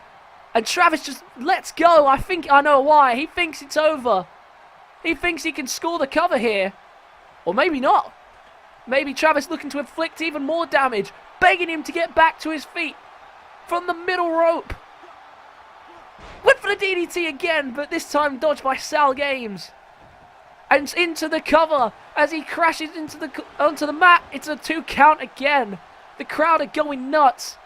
A: And Travis just lets go. I know why. He thinks it's over. He thinks he can score the cover here. Or maybe not. Maybe Travis looking to inflict even more damage. Begging him to get back to his feet. From the middle rope. Went for the DDT again, but this time dodged by SaLgames. And into the cover as he crashes onto the mat. It's a 2 count again. The crowd are going nuts.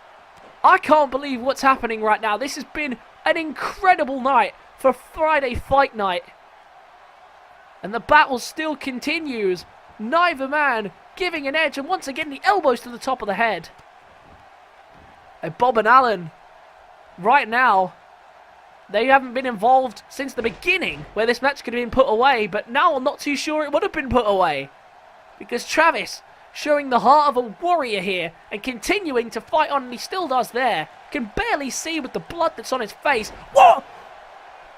A: I can't believe what's happening right now. This has been an incredible night for Friday Fight Night. And the battle still continues. Neither man giving an edge. And once again, the elbows to the top of the head. And Bob and Alan, right now, they haven't been involved since the beginning where this match could have been put away. But now I'm not too sure it would have been put away. Because Travis, showing the heart of a warrior here and continuing to fight on, and he still does there. Can barely see with the blood that's on his face. What?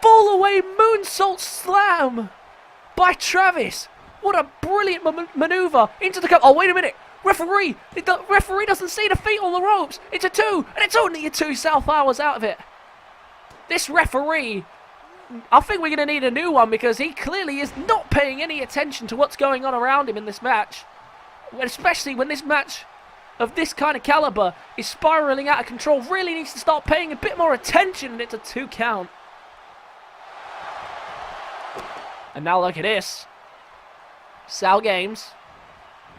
A: Fall away moonsault slam by Travis. What a brilliant maneuver into the cup. Oh, wait a minute. Referee. The referee doesn't see the feet on the ropes. It's a 2, and it's only a 2. Sal Flowers out of it. This referee, I think we're going to need a new one because he clearly is not paying any attention to what's going on around him in this match. Especially when this match of this kind of caliber is spiraling out of control. Really needs to start paying a bit more attention, and it's a 2 count. And now look at this. SaLgames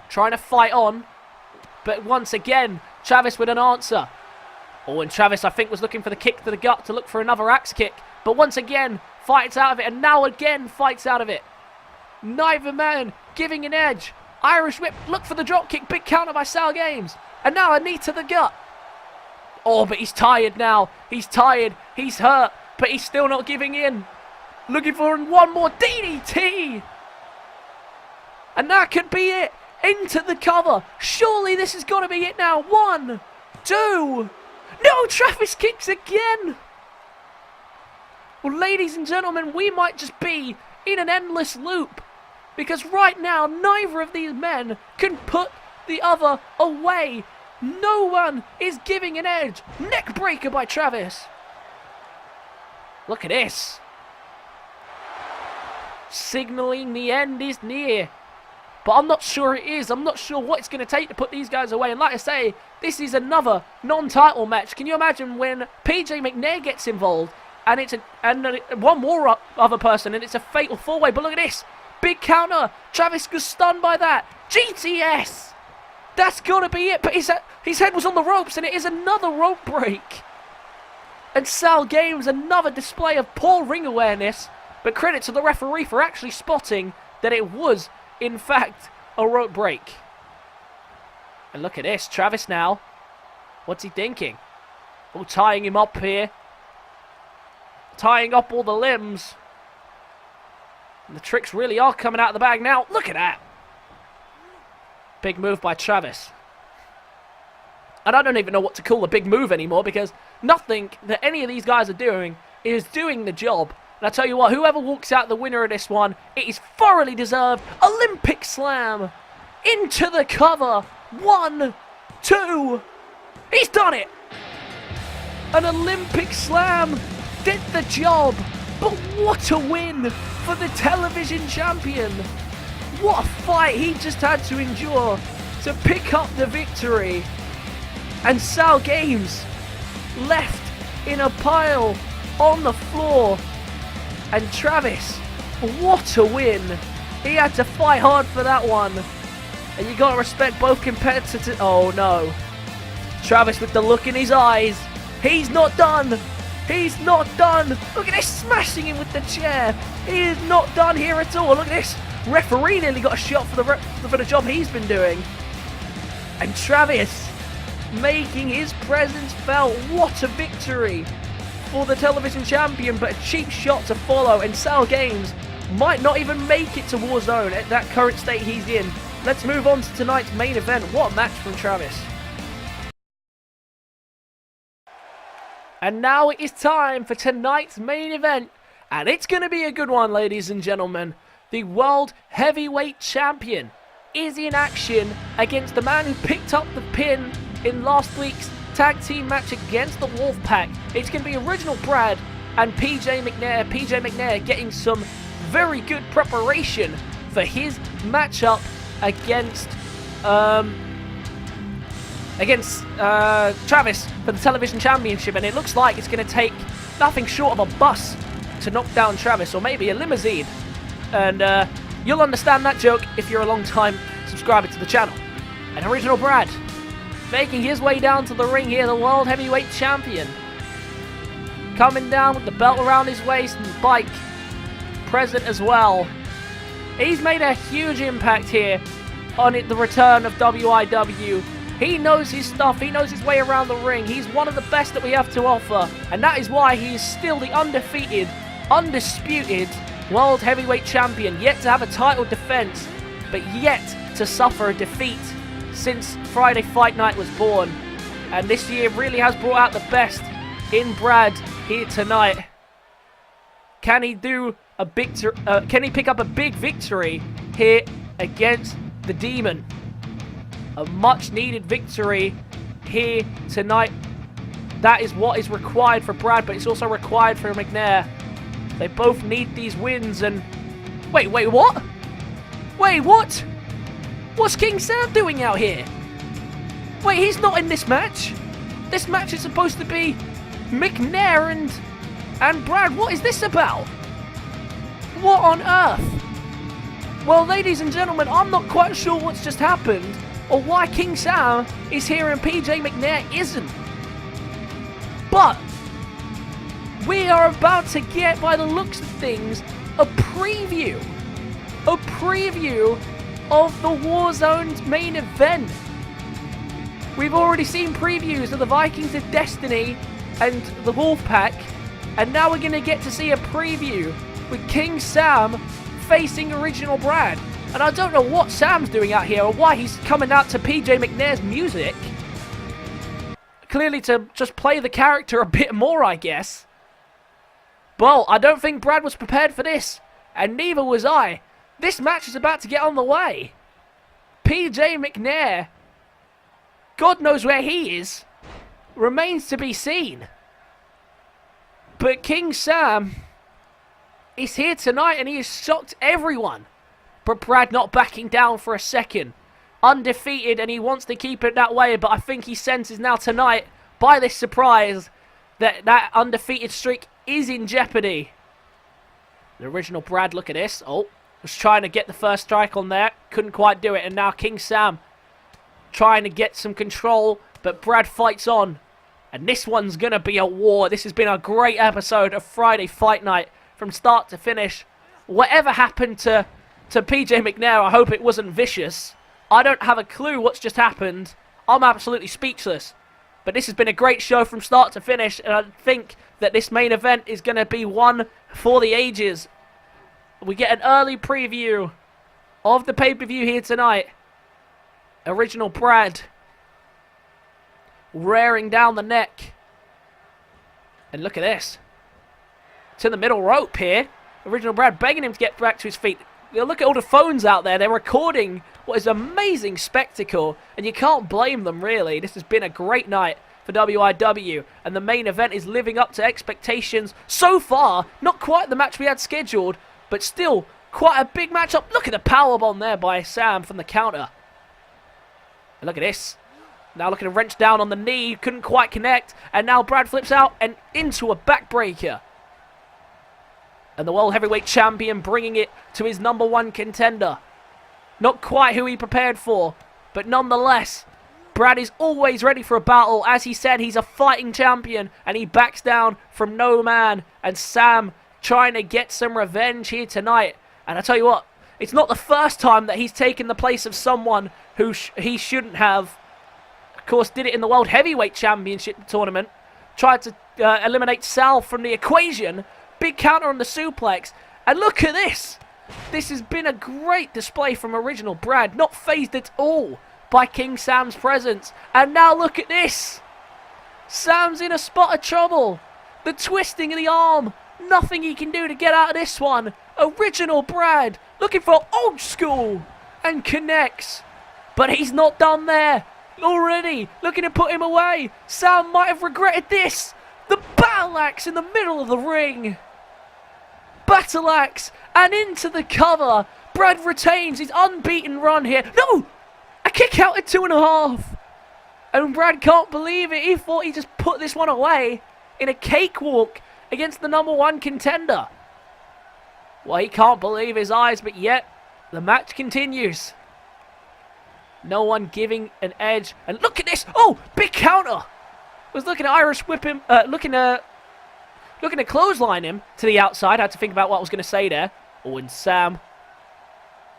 A: trying to fight on, but once again, Travis with an answer. Oh, and Travis, I think, was looking for the kick to the gut to look for another axe kick. But once again, fights out of it, and now again fights out of it. Neither man giving an edge. Irish whip, look for the drop kick, big counter by SaLgames. And now a knee to the gut. Oh, but he's tired now. He's tired, he's hurt, but he's still not giving in. Looking for one more DDT. And that could be it. Into the cover. Surely this has got to be it now. 1, 2. No, Travis kicks again. Well, ladies and gentlemen, we might just be in an endless loop. Because right now, neither of these men can put the other away. No one is giving an edge. Neck breaker by Travis. Look at this. Signaling the end is near. But I'm not sure it is. I'm not sure what it's going to take to put these guys away. And like I say, this is another non-title match. Can you imagine when PJ McNair gets involved and it's one more other person and it's a fatal 4-way? But look at this. Big counter. Travis was stunned by that. GTS. That's got to be it. But his head was on the ropes and it is another rope break. And SaLgames, another display of poor ring awareness. But credit to the referee for actually spotting that it was, in fact, a rope break. And look at this. Travis now. What's he thinking? Oh, tying him up here. Tying up all the limbs. And the tricks really are coming out of the bag now. Look at that. Big move by Travis. And I don't even know what to call a big move anymore because nothing that any of these guys are doing is doing the job. And I tell you what, whoever walks out the winner of this one, it is thoroughly deserved. Olympic slam into the cover. 1, 2. He's done it. An Olympic slam did the job. But what a win for the television champion. What a fight he just had to endure to pick up the victory. And SaLgames left in a pile on the floor. And Travis, what a win. He had to fight hard for that one. And you got to respect both competitors. Oh no. Travis with the look in his eyes. He's not done. He's not done. Look at this, smashing him with the chair. He is not done here at all. Look at this. Referee nearly got a shot for the job he's been doing. And Travis making his presence felt. What a victory for the television champion, but a cheap shot to follow. And SaLgames might not even make it to Warzone at that current state he's in. Let's move on to tonight's main event. What a match from Travis. And now it is time for tonight's main event. And it's going to be a good one, ladies and gentlemen. The World Heavyweight Champion is in action against the man who picked up the pin in last week's tag team match against the Wolfpac. It's going to be Original Brad and PJ McNair. PJ McNair getting some very good preparation for his matchup against Travis for the television championship, and it looks like it's going to take nothing short of a bus to knock down Travis, or maybe a limousine. And you'll understand that joke if you're a long-time subscriber to the channel. And Original Brad making his way down to the ring here, the World Heavyweight Champion. Coming down with the belt around his waist and the bike present as well. He's made a huge impact here on the return of WIW. He knows his stuff. He knows his way around the ring. He's one of the best that we have to offer. And that is why he is still the undefeated, undisputed World Heavyweight Champion. Yet to have a title defense, but yet to suffer a defeat since Friday Fight Night was born. And this year really has brought out the best in Brad here tonight. Can he do a big? Can he pick up a big victory here against the Demon? A much-needed victory here tonight. That is what is required for Brad, but it's also required for McNair. They both need these wins, and... Wait, what? Wait, what? What's King Sam doing out here? Wait, he's not in this match? This match is supposed to be McNair and Brad. What is this about? What on earth? Well, ladies and gentlemen, I'm not quite sure what's just happened, or why King Sam is here and PJ McNair isn't. But we are about to get, by the looks of things, a preview of the Warzone's main event. We've already seen previews of the Vikings of Destiny and the Wolfpac, and now we're going to get to see a preview with King Sam facing Original Brad. And I don't know what Sam's doing out here, or why he's coming out to PJ McNair's music. Clearly to just play the character a bit more, I guess. Well, I don't think Brad was prepared for this, and neither was I. This match is about to get on the way. PJ McNair, God knows where he is, remains to be seen. But King Sam is here tonight, and he has shocked everyone. But Brad not backing down for a second. Undefeated, and he wants to keep it that way, but I think he senses now tonight, by this surprise, that undefeated streak is in jeopardy. The Original Brad, look at this. Oh, was trying to get the first strike on there. Couldn't quite do it, and now King Sam trying to get some control, but Brad fights on. And this one's going to be a war. This has been a great episode of Friday Fight Night from start to finish. Whatever happened to PJ McNair, I hope it wasn't vicious. I don't have a clue what's just happened. I'm absolutely speechless. But this has been a great show from start to finish, and I think that this main event is going to be one for the ages. We get an early preview of the pay-per-view here tonight. Original Brad rearing down the neck. And look at this. To the middle rope here. Original Brad begging him to get back to his feet. Look at all the phones out there. They're recording what is an amazing spectacle. And you can't blame them, really. This has been a great night for WIW. And the main event is living up to expectations so far. Not quite the match we had scheduled, but still quite a big matchup. Look at the powerbomb there by Sam from the counter. And look at this. Now looking to wrench down on the knee. Couldn't quite connect. And now Brad flips out and into a backbreaker. And the World Heavyweight Champion bringing it to his #1 contender. Not quite who he prepared for, but nonetheless, Brad is always ready for a battle. As he said, he's a fighting champion, and he backs down from no man. And Sam trying to get some revenge here tonight. And I tell you what, it's not the first time that he's taken the place of someone who he shouldn't have. Of course, did it in the World Heavyweight Championship tournament. Tried to eliminate Sal from the equation. Big counter on the suplex. And look at this. This has been a great display from original Brad. Not phased at all by King Sam's presence. And now look at this. Sam's in a spot of trouble. The twisting of the arm. Nothing he can do to get out of this one. Original Brad looking for old school and connects. But he's not done there. Already looking to put him away. Sam might have regretted this. The battle axe in the middle of the ring. Battle axe and into the cover. Brad retains his unbeaten run here. No! A kick out at 2.5. And Brad can't believe it. He thought he just put this one away in a cakewalk against the #1 contender. Well, he can't believe his eyes, but yet the match continues. No one giving an edge. And look at this. Oh, big counter. Was looking to Irish whip him, looking to clothesline him to the outside. I had to think about what I was going to say there. Oh, and Sam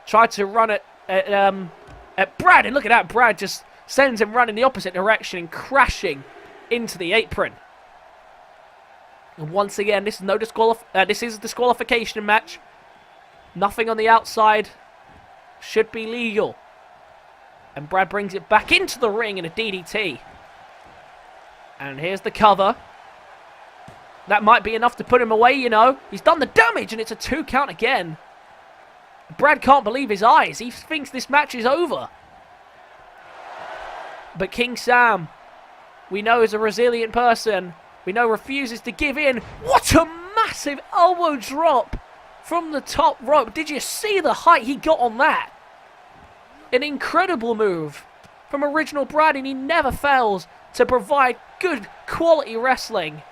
A: tried to run at Brad. And look at that. Brad just sends him running the opposite direction and crashing into the apron. And once again, this is a disqualification match. Nothing on the outside should be legal. And Brad brings it back into the ring in a DDT. And here's the cover. That might be enough to put him away, you know. He's done the damage, and it's a 2 count again. Brad can't believe his eyes. He thinks this match is over. But King Sam, we know, is a resilient person. We know refuses to give in. What a massive elbow drop from the top rope. Did you see the height he got on that? An incredible move from original Brad, and he never fails to provide good quality wrestling.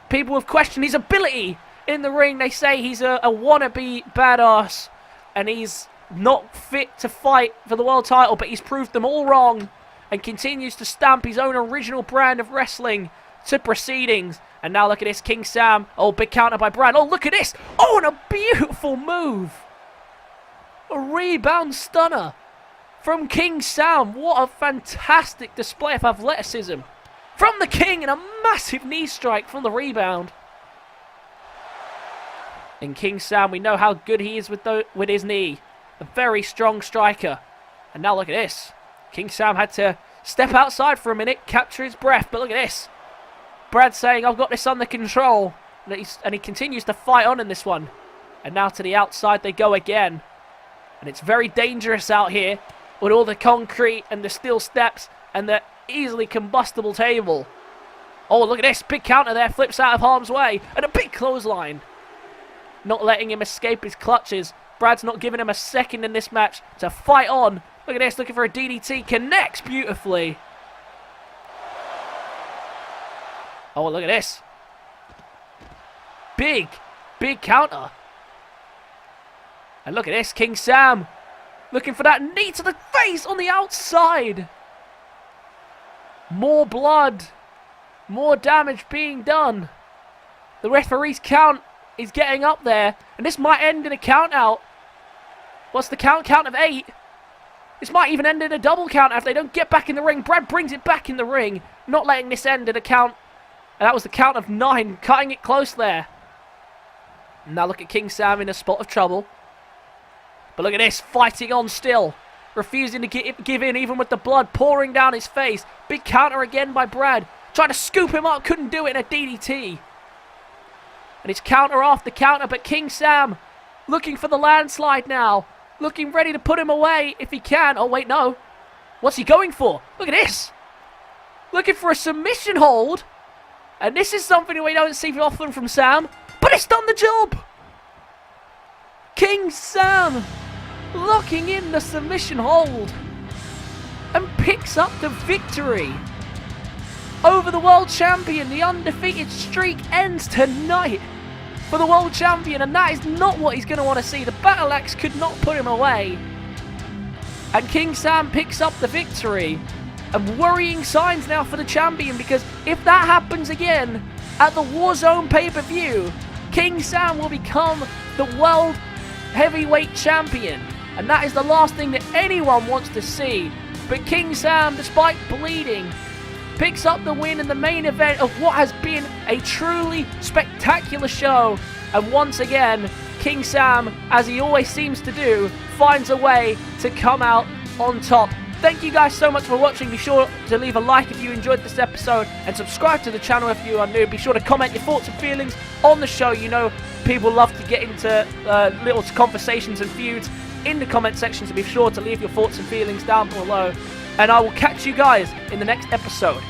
A: People have questioned his ability in the ring. They say he's a wannabe badass and he's not fit to fight for the world title, but he's proved them all wrong and continues to stamp his own original brand of wrestling to proceedings. And now look at this, King Sam. Oh, big counter by Brad. Oh, look at this. Oh, and a beautiful move. A rebound stunner from King Sam. What a fantastic display of athleticism from the King, and a massive knee strike from the rebound. And King Sam, we know how good he is with his knee. A very strong striker. And now look at this. King Sam had to step outside for a minute, capture his breath, but look at this. Brad saying, I've got this under control. And he continues to fight on in this one. And now to the outside they go again. And it's very dangerous out here with all the concrete and the steel steps and the easily combustible table. Oh, look at this. Big counter there. Flips out of harm's way. And a big clothesline. Not letting him escape his clutches. Brad's not giving him a second in this match to fight on. Look at this. Looking for a DDT. Connects beautifully. Oh, look at this. Big counter. And look at this. King Sam looking for that knee to the face on the outside. More blood. More damage being done. The referee's count is getting up there. And this might end in a count out. What's the count? Count of 8. This might even end in a double count if they don't get back in the ring. Brad brings it back in the ring. Not letting this end in a count. And that was the count of 9. Cutting it close there. Now look at King Sam in a spot of trouble. But look at this. Fighting on still. Refusing to give in even with the blood pouring down his face. Big counter again by Brad. Trying to scoop him up. Couldn't do it in a DDT. And it's counter after counter. But King Sam looking for the landslide now. Looking ready to put him away if he can. Oh, wait, no. What's he going for? Look at this. Looking for a submission hold. And this is something we don't see often from Sam. But it's done the job. King Sam locking in the submission hold. And picks up the victory over the world champion. The undefeated streak ends tonight for the world champion. And that is not what he's going to want to see. The battle axe could not put him away. And King Sam picks up the victory. And worrying signs now for the champion, because if that happens again at the Warzone pay-per-view, King Sam will become the world heavyweight champion. And that is the last thing that anyone wants to see. But King Sam, despite bleeding, picks up the win in the main event of what has been a truly spectacular show. And once again, King Sam, as he always seems to do, finds a way to come out on top. Thank you guys so much for watching. Be sure to leave a like if you enjoyed this episode and subscribe to the channel if you are new. Be sure to comment your thoughts and feelings on the show. You know, people love to get into little conversations and feuds in the comment section, so be sure to leave your thoughts and feelings down below. And I will catch you guys in the next episode.